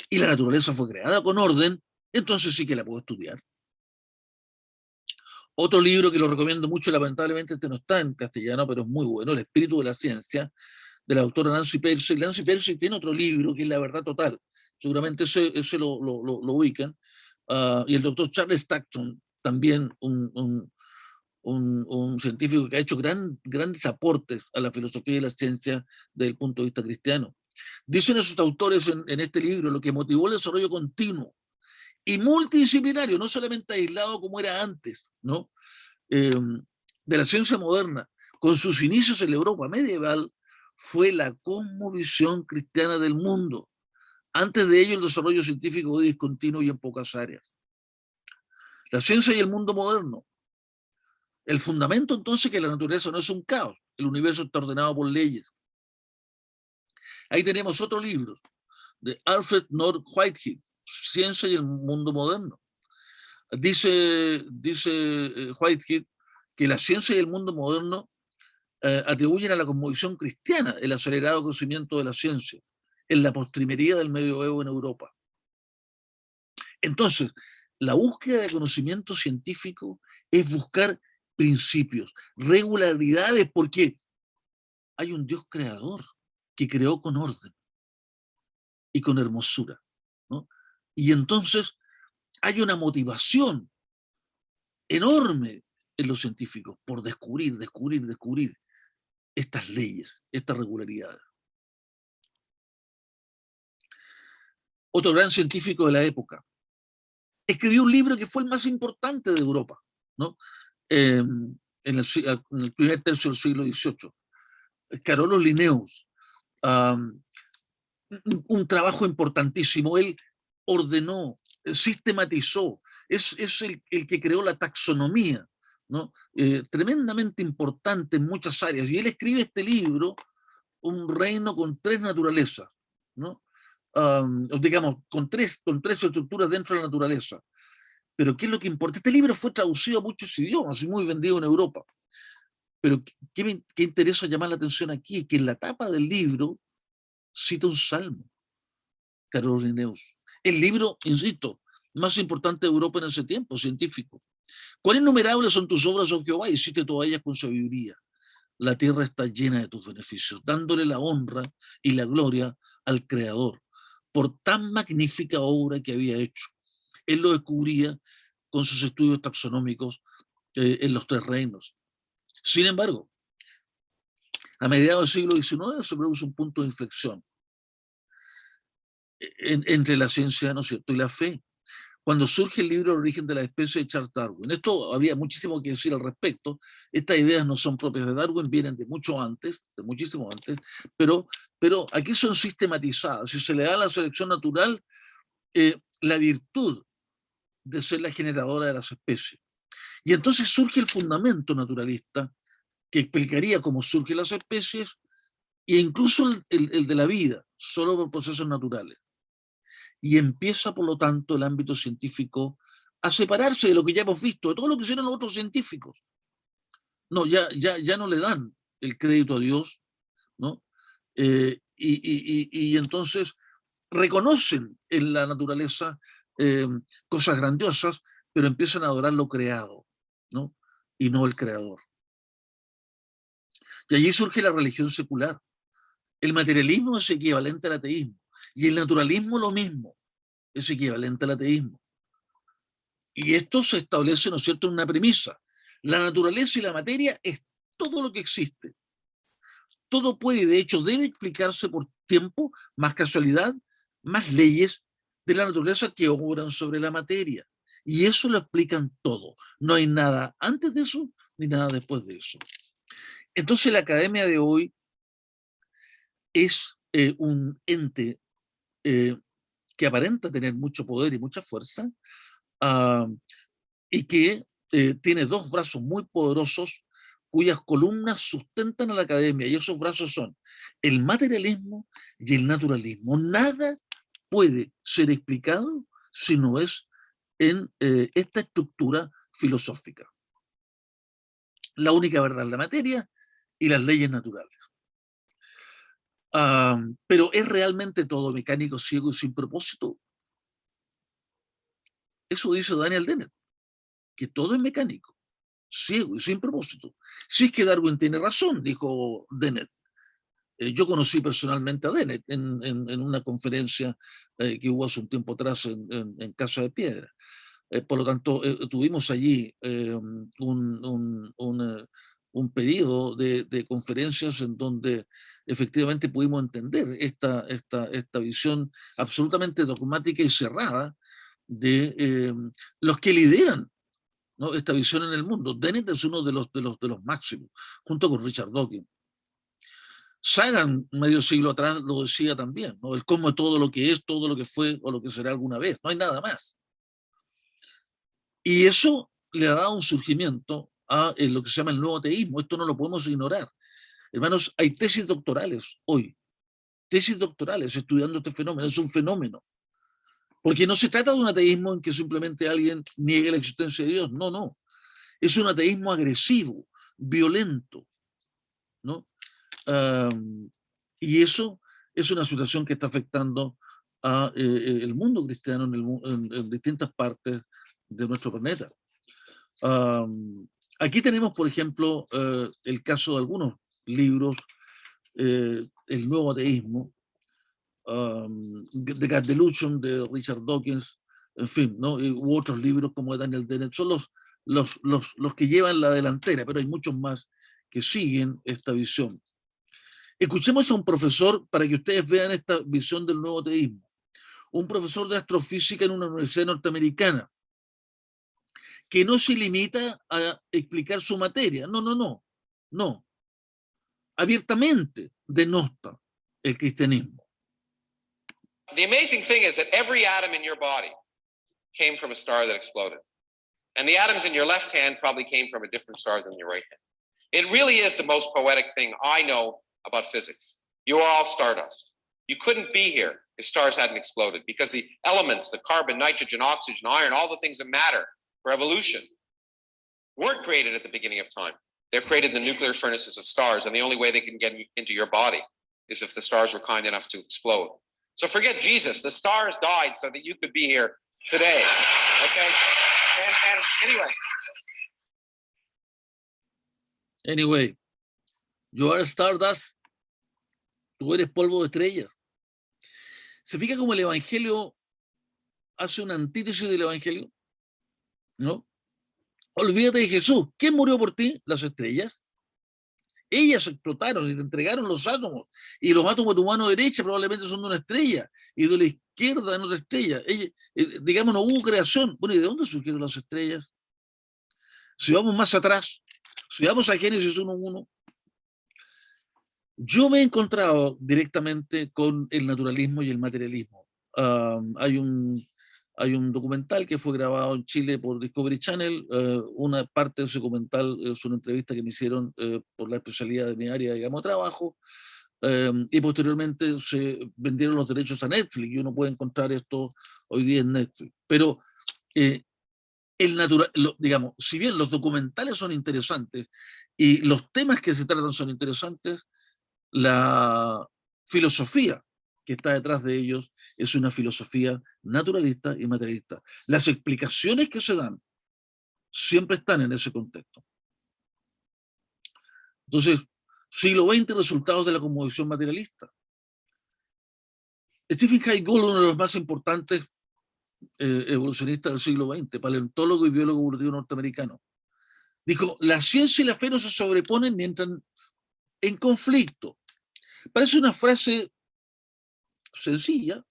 y la naturaleza fue creada con orden, entonces sí que la puedo estudiar. Otro libro que lo recomiendo mucho, lamentablemente este no está en castellano, pero es muy bueno, El espíritu de la ciencia, de la doctora Nancy Pearcey. Nancy Pearcey tiene otro libro que es La verdad total. Seguramente ese lo ubican. Y el doctor Charles Stockton, también un científico que ha hecho grandes aportes a la filosofía y la ciencia desde el punto de vista cristiano. Dicen esos autores en este libro lo que motivó el desarrollo continuo y multidisciplinario, no solamente aislado como era antes, ¿no? De la ciencia moderna, con sus inicios en la Europa medieval, fue la cosmovisión cristiana del mundo. Antes de ello, el desarrollo científico fue discontinuo y en pocas áreas. La ciencia y el mundo moderno. El fundamento entonces que la naturaleza no es un caos, el universo está ordenado por leyes. Ahí tenemos otro libro de Alfred North Whitehead, Ciencia y el mundo moderno. Dice Whitehead que la ciencia y el mundo moderno atribuyen a la cosmovisión cristiana el acelerado crecimiento de la ciencia en la postrimería del medioevo en Europa. Entonces, la búsqueda de conocimiento científico es buscar principios, regularidades, porque hay un Dios creador que creó con orden y con hermosura, ¿no? Y entonces hay una motivación enorme en los científicos por descubrir estas leyes, estas regularidades. Otro gran científico de la época escribió un libro que fue el más importante de Europa, ¿no? En el primer tercio del siglo XVIII, Carolus Linnaeus. Un trabajo importantísimo. Él ordenó, sistematizó, es el que creó la taxonomía, ¿no? Tremendamente importante en muchas áreas. Y él escribe este libro, Un reino con tres naturalezas, ¿no? Digamos, con tres estructuras dentro de la naturaleza. Pero ¿qué es lo que importa? Este libro fue traducido a muchos idiomas y muy vendido en Europa. Pero ¿qué interesa llamar la atención aquí? Es que en la tapa del libro cita un salmo, Carolus Linnaeus. El libro, insisto, más importante de Europa en ese tiempo, científico. ¿Cuán innumerables son tus obras, oh Jehová? Hiciste todas ellas con sabiduría. La tierra está llena de tus beneficios, dándole la honra y la gloria al Creador por tan magnífica obra que había hecho. Él lo descubría con sus estudios taxonómicos en los tres reinos. Sin embargo, a mediados del siglo XIX se produce un punto de inflexión entre la ciencia, ¿no es cierto?, y la fe, cuando surge el libro El origen de la especie de Charles Darwin. Esto había muchísimo que decir al respecto. Estas ideas no son propias de Darwin, vienen de mucho antes, de muchísimo antes, pero aquí son sistematizadas. Si se le da a la selección natural la virtud de ser la generadora de las especies. Y entonces surge el fundamento naturalista que explicaría cómo surgen las especies e incluso el de la vida, solo por procesos naturales. Y empieza, por lo tanto, el ámbito científico a separarse de lo que ya hemos visto, de todo lo que hicieron los otros científicos. No, ya no le dan el crédito a Dios, ¿no? Y entonces reconocen en la naturaleza cosas grandiosas, pero empiezan a adorar lo creado, ¿no? Y no el creador. Y allí surge la religión secular. El materialismo es equivalente al ateísmo. Y el naturalismo lo mismo, es equivalente al ateísmo. Y esto se establece, ¿no es cierto?, en una premisa. La naturaleza y la materia es todo lo que existe. Todo puede, de hecho, debe explicarse por tiempo, más casualidad, más leyes de la naturaleza que obran sobre la materia. Y eso lo explican todo. No hay nada antes de eso ni nada después de eso. Entonces la academia de hoy es un ente que aparenta tener mucho poder y mucha fuerza, y que tiene dos brazos muy poderosos cuyas columnas sustentan a la academia, y esos brazos son el materialismo y el naturalismo. Nada puede ser explicado si no es en esta estructura filosófica. La única verdad es la materia y las leyes naturales. Pero ¿es realmente todo mecánico, ciego y sin propósito? Eso dice Daniel Dennett, que todo es mecánico, ciego y sin propósito. Si es que Darwin tiene razón, dijo Dennett. Yo conocí personalmente a Dennett en una conferencia que hubo hace un tiempo atrás en Casa de Piedra. Por lo tanto, tuvimos allí un periodo de conferencias en donde efectivamente pudimos entender esta visión absolutamente dogmática y cerrada de los que lideran, ¿no?, esta visión en el mundo. Dennett es uno de los máximos, junto con Richard Dawkins. Sagan, medio siglo atrás, lo decía también, ¿no?, el cómo todo lo que es, todo lo que fue o lo que será alguna vez. No hay nada más. Y eso le ha dado un surgimiento a lo que se llama el nuevo ateísmo. Esto no lo podemos ignorar. Hermanos, hay tesis doctorales hoy, tesis doctorales estudiando este fenómeno. Es un fenómeno. Porque no se trata de un ateísmo en que simplemente alguien niegue la existencia de Dios. No, no. Es un ateísmo agresivo, violento, ¿no? Y eso es una situación que está afectando a el mundo cristiano en distintas partes de nuestro planeta. Aquí tenemos, por ejemplo, el caso de algunos libros, El Nuevo Ateísmo, The God Delusion de Richard Dawkins, en fin, ¿no?, u otros libros como de Daniel Dennett. Son los que llevan la delantera, pero hay muchos más que siguen esta visión. Escuchemos a un profesor para que ustedes vean esta visión del nuevo ateísmo. Un profesor de astrofísica en una universidad norteamericana, que no se limita a explicar su materia. No, no, no. No. Abiertamente denota el cristianismo. The amazing thing is that every atom in your body came from a star that exploded. And the atoms in your left hand probably came from a different star than your right hand. It really is the most poetic thing I know about physics. You are all stardust. You couldn't be here if stars hadn't exploded, because the elements, the carbon, nitrogen, oxygen, iron, all the things that matter for evolution weren't created at the beginning of time. They're created in the nuclear furnaces of stars, and the only way they can get into your body is if the stars were kind enough to explode. So forget Jesus. The stars died so that you could be here today. Okay? And Anyway, you are stardust. Tú eres polvo de estrellas. ¿Se fija cómo el Evangelio hace una antítesis del Evangelio? ¿No? Olvídate de Jesús. ¿Quién murió por ti? Las estrellas. Ellas explotaron y te entregaron los átomos. Y los átomos de tu mano derecha probablemente son de una estrella. Y de la izquierda de otra estrella. Digamos, no hubo creación. Bueno, ¿y de dónde surgieron las estrellas? Si vamos más atrás, si vamos a Génesis 1:1, yo me he encontrado directamente con el naturalismo y el materialismo. Hay un documental que fue grabado en Chile por Discovery Channel. Una parte de ese documental es una entrevista que me hicieron por la especialidad de mi área, digamos, de trabajo. Y posteriormente se vendieron los derechos a Netflix, y uno puede encontrar esto hoy día en Netflix. Pero digamos, si bien los documentales son interesantes y los temas que se tratan son interesantes, la filosofía que está detrás de ellos es una filosofía naturalista y materialista. Las explicaciones que se dan siempre están en ese contexto. Entonces, Siglo XX, resultados de la cosmovisión materialista. Stephen Jay Gould, uno de los más importantes evolucionistas del siglo XX, paleontólogo y biólogo evolutivo norteamericano, dijo: la ciencia y la fe no se sobreponen ni entran en conflicto. Parece una frase sencilla,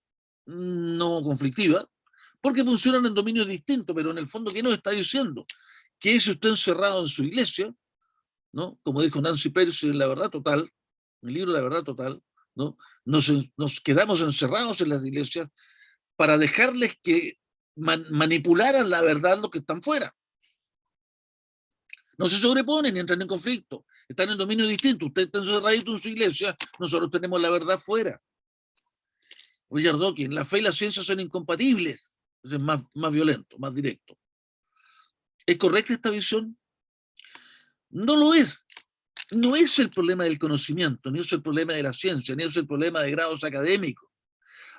no conflictiva, porque funcionan en dominios distintos, pero en el fondo, ¿qué nos está diciendo? Que si usted encerrado en su iglesia, ¿no? Como dijo Nancy Peirce en La Verdad Total, en el libro La Verdad Total, ¿no? Nos quedamos encerrados en las iglesias para dejarles que manipularan la verdad los que están fuera. No se sobreponen ni entran en conflicto, están en dominio distinto. Usted está encerradito en su iglesia, nosotros tenemos la verdad fuera. Richard Dawkins: la fe y la ciencia son incompatibles. Es más violento, más directo. ¿Es correcta esta visión? No lo es. No es el problema del conocimiento, ni es el problema de la ciencia, ni es el problema de grados académicos.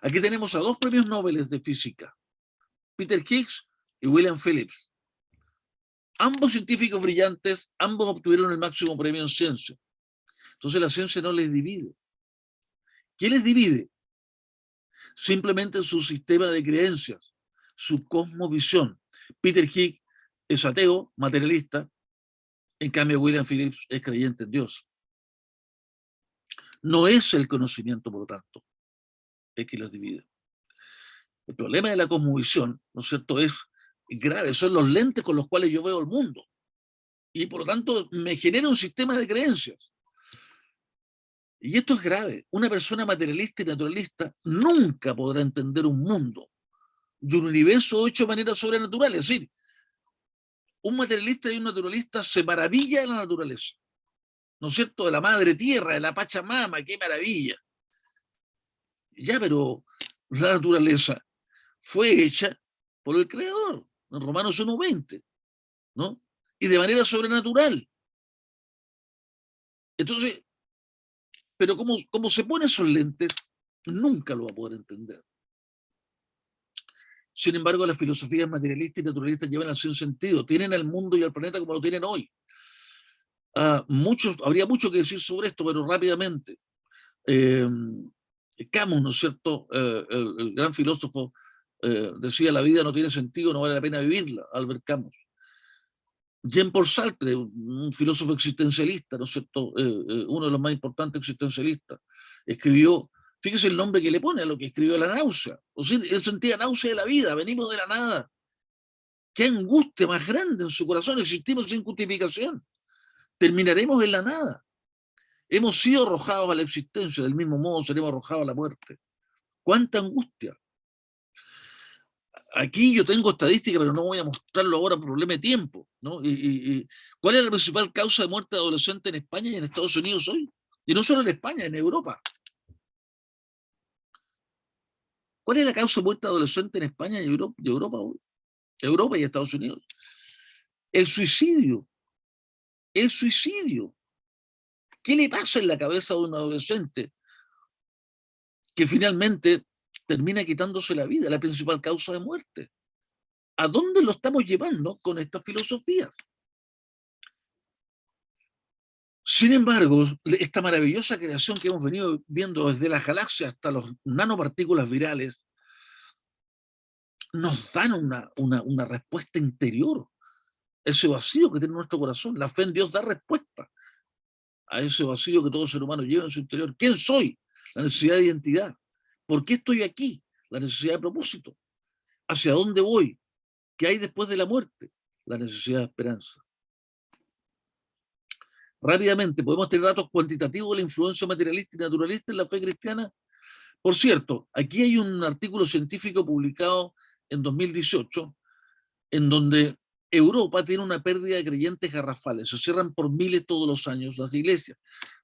Aquí tenemos a dos premios Nobel de física, Peter Higgs y William Phillips. Ambos científicos brillantes, ambos obtuvieron el máximo premio en ciencia. Entonces la ciencia no les divide. ¿Qué les divide? Simplemente su sistema de creencias, su cosmovisión. Peter Higgs es ateo, materialista, en cambio William Phillips es creyente en Dios. No es el conocimiento, por lo tanto, el que los divide. El problema de la cosmovisión, ¿no es cierto?, es grave. Son los lentes con los cuales yo veo el mundo. Y por lo tanto me genera un sistema de creencias. Y esto es grave. Una persona materialista y naturalista nunca podrá entender un mundo y un universo hecho de manera sobrenatural. Es decir, un materialista y un naturalista se maravilla de la naturaleza, ¿no es cierto?, de la madre tierra, de la Pachamama, qué maravilla. Ya, pero la naturaleza fue hecha por el Creador, en Romanos 1:20, ¿no? Y de manera sobrenatural. Entonces, pero como se pone esos lentes, nunca lo va a poder entender. Sin embargo, las filosofías materialistas y naturalistas llevan así un sentido, tienen al mundo y al planeta como lo tienen hoy. Habría mucho que decir sobre esto, pero rápidamente. Camus, ¿no es cierto?, el gran filósofo, decía: la vida no tiene sentido, no vale la pena vivirla, Albert Camus. Jean-Paul Sartre, un filósofo existencialista, ¿no es cierto?, uno de los más importantes existencialistas, escribió, fíjese el nombre que le pone a lo que escribió, La náusea. O sea, él sentía náusea de la vida, venimos de la nada. Qué angustia más grande en su corazón, existimos sin justificación. Terminaremos en la nada. Hemos sido arrojados a la existencia, del mismo modo seremos arrojados a la muerte. ¡Cuánta angustia! Aquí yo tengo estadística, pero no voy a mostrarlo ahora por problema de tiempo, ¿no? ¿Cuál es la principal causa de muerte de adolescentes en España y en Estados Unidos hoy? Y no solo en España, en Europa. ¿Cuál es la causa de muerte de adolescentes en España y Europa hoy? Europa y Estados Unidos. El suicidio. El suicidio. ¿Qué le pasa en la cabeza de un adolescente que finalmente termina quitándose la vida, la principal causa de muerte? ¿A dónde lo estamos llevando con estas filosofías? Sin embargo, esta maravillosa creación que hemos venido viendo desde las galaxias hasta las nanopartículas virales nos dan una respuesta interior. Ese vacío que tiene nuestro corazón, la fe en Dios da respuesta a ese vacío que todo ser humano lleva en su interior. ¿Quién soy? La necesidad de identidad. ¿Por qué estoy aquí? La necesidad de propósito. ¿Hacia dónde voy? ¿Qué hay después de la muerte? La necesidad de esperanza. Rápidamente, ¿podemos tener datos cuantitativos de la influencia materialista y naturalista en la fe cristiana? Por cierto, aquí hay un artículo científico publicado en 2018 en donde Europa tiene una pérdida de creyentes garrafales. Se cierran por miles todos los años las iglesias.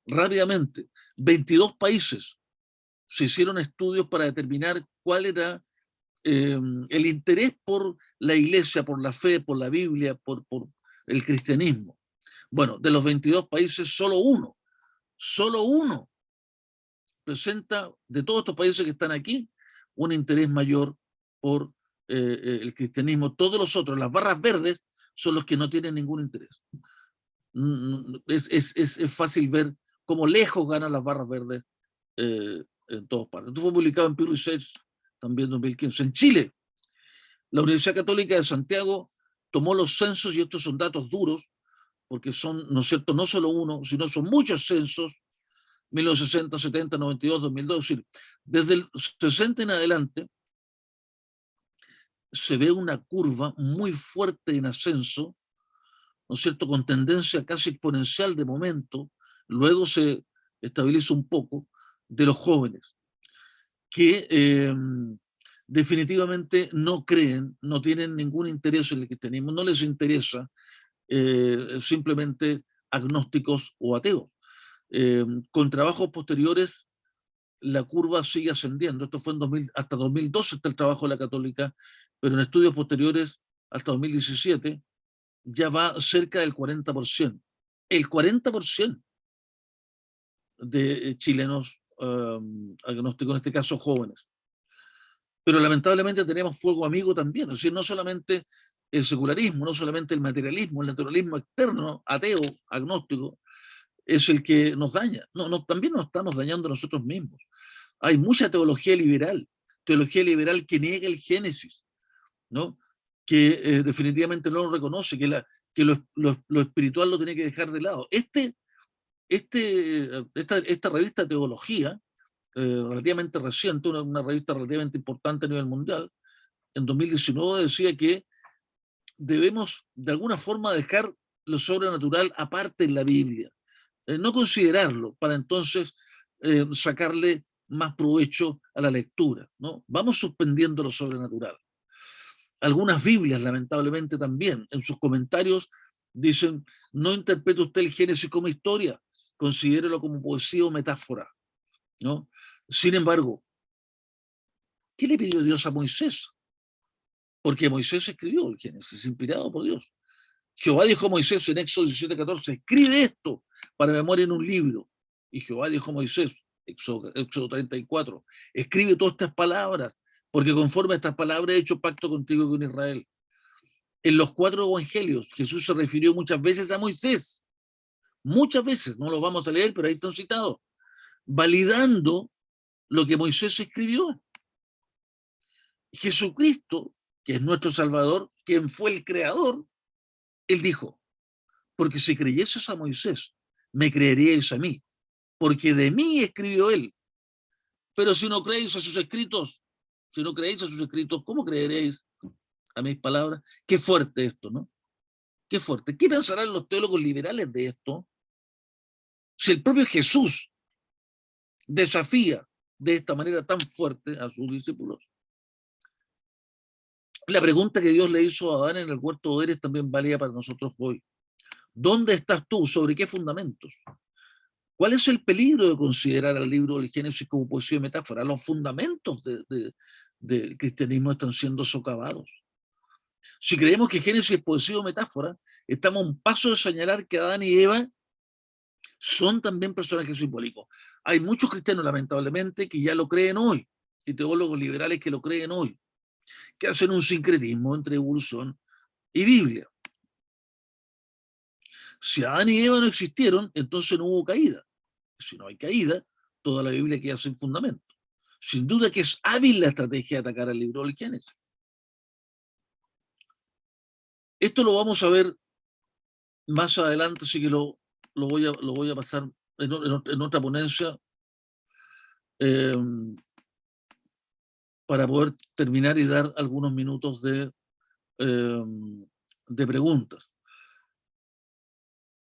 Rápidamente, 22 países se hicieron estudios para determinar cuál era el interés por la iglesia, por la fe, por la Biblia, por el cristianismo. Bueno, de los 22 países, solo uno presenta, de todos estos países que están aquí, un interés mayor por el cristianismo. Todos los otros, las barras verdes, son los que no tienen ningún interés. Es fácil ver cómo lejos ganan las barras verdes en todas partes. Esto fue publicado en Pew Research también en 2015. En Chile, la Universidad Católica de Santiago tomó los censos, y estos son datos duros, porque son, ¿no es cierto?, no solo uno, sino son muchos censos, 1960, 70, 92, 2002, es decir, desde el 60 en adelante, se ve una curva muy fuerte en ascenso, ¿no es cierto?, con tendencia casi exponencial de momento, luego se estabiliza un poco, de los jóvenes, que definitivamente no creen, no tienen ningún interés en el cristianismo, no les interesa, simplemente agnósticos o ateos. Con trabajos posteriores, la curva sigue ascendiendo. Esto fue en 2000, hasta 2012 está el trabajo de la Católica, pero en estudios posteriores, hasta 2017, ya va cerca del 40%. El 40% de chilenos agnósticos, en este caso jóvenes. Pero lamentablemente tenemos fuego amigo también, es decir, no solamente el secularismo, no solamente el materialismo, el naturalismo externo, ateo, agnóstico, es el que nos daña. No, también nos estamos dañando nosotros mismos. Hay mucha teología liberal que niega el Génesis, ¿no? Que definitivamente no lo reconoce, que lo espiritual lo tiene que dejar de lado. Esta revista Teología, relativamente reciente, una revista relativamente importante a nivel mundial, en 2019 decía que debemos de alguna forma dejar lo sobrenatural aparte en la Biblia, no considerarlo para entonces sacarle más provecho a la lectura, ¿no? Vamos suspendiendo lo sobrenatural. Algunas Biblias, lamentablemente también, en sus comentarios dicen, no interprete usted el Génesis como historia, considérelo como poesía o metáfora, ¿no? Sin embargo, ¿qué le pidió Dios a Moisés? Porque Moisés escribió el Génesis, inspirado por Dios. Jehová dijo a Moisés en Éxodo 17:14, escribe esto para memoria en un libro. Y Jehová dijo a Moisés, Éxodo 34, escribe todas estas palabras, porque conforme a estas palabras he hecho pacto contigo y con Israel. En los 4 evangelios, Jesús se refirió muchas veces a Moisés. Muchas veces, no los vamos a leer, pero ahí están citados, validando lo que Moisés escribió. Jesucristo, que es nuestro Salvador, quien fue el creador, él dijo, porque si creyeses a Moisés, me creeríais a mí, porque de mí escribió él. Pero si no creéis a sus escritos, ¿cómo creeréis a mis palabras? Qué fuerte esto, ¿no? Qué fuerte. ¿Qué pensarán los teólogos liberales de esto? Si el propio Jesús desafía de esta manera tan fuerte a sus discípulos. La pregunta que Dios le hizo a Adán en el huerto de Edén también valía para nosotros hoy. ¿Dónde estás tú? ¿Sobre qué fundamentos? ¿Cuál es el peligro de considerar al libro del Génesis como poesía y metáfora? Los fundamentos del cristianismo están siendo socavados. Si creemos que Génesis es poesía o metáfora, estamos a un paso de señalar que Adán y Eva son también personajes simbólicos. Hay muchos cristianos, lamentablemente, que ya lo creen hoy, y teólogos liberales que lo creen hoy, que hacen un sincretismo entre evolución y Biblia. Si Adán y Eva no existieron, entonces no hubo caída. Si no hay caída, toda la Biblia queda sin fundamento. Sin duda que es hábil la estrategia de atacar al libro del Génesis. Esto lo vamos a ver más adelante, así que lo voy a pasar en otra ponencia para poder terminar y dar algunos minutos de preguntas.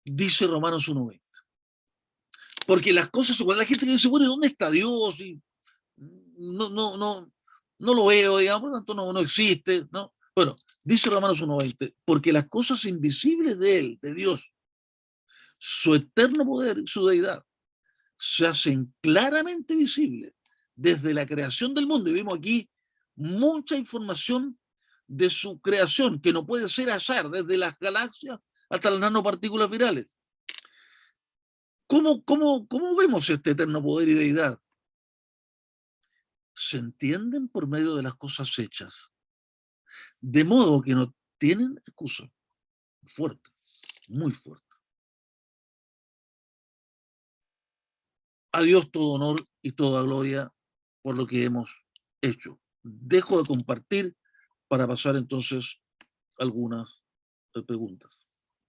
Dice Romanos 1:20. Porque las cosas, cuando la gente que dice, bueno, ¿dónde está Dios? Y no lo veo, digamos, por lo tanto no existe, ¿no? Bueno, dice Romanos 1:20, porque las cosas invisibles de Él, de Dios, su eterno poder, su deidad, se hacen claramente visibles desde la creación del mundo. Y vimos aquí mucha información de su creación, que no puede ser azar, desde las galaxias hasta las nanopartículas virales. ¿Cómo vemos este eterno poder y deidad? Se entienden por medio de las cosas hechas, de modo que no tienen excusa. Fuerte, muy fuerte. A Dios todo honor y toda gloria por lo que hemos hecho. Dejo de compartir para pasar entonces algunas preguntas.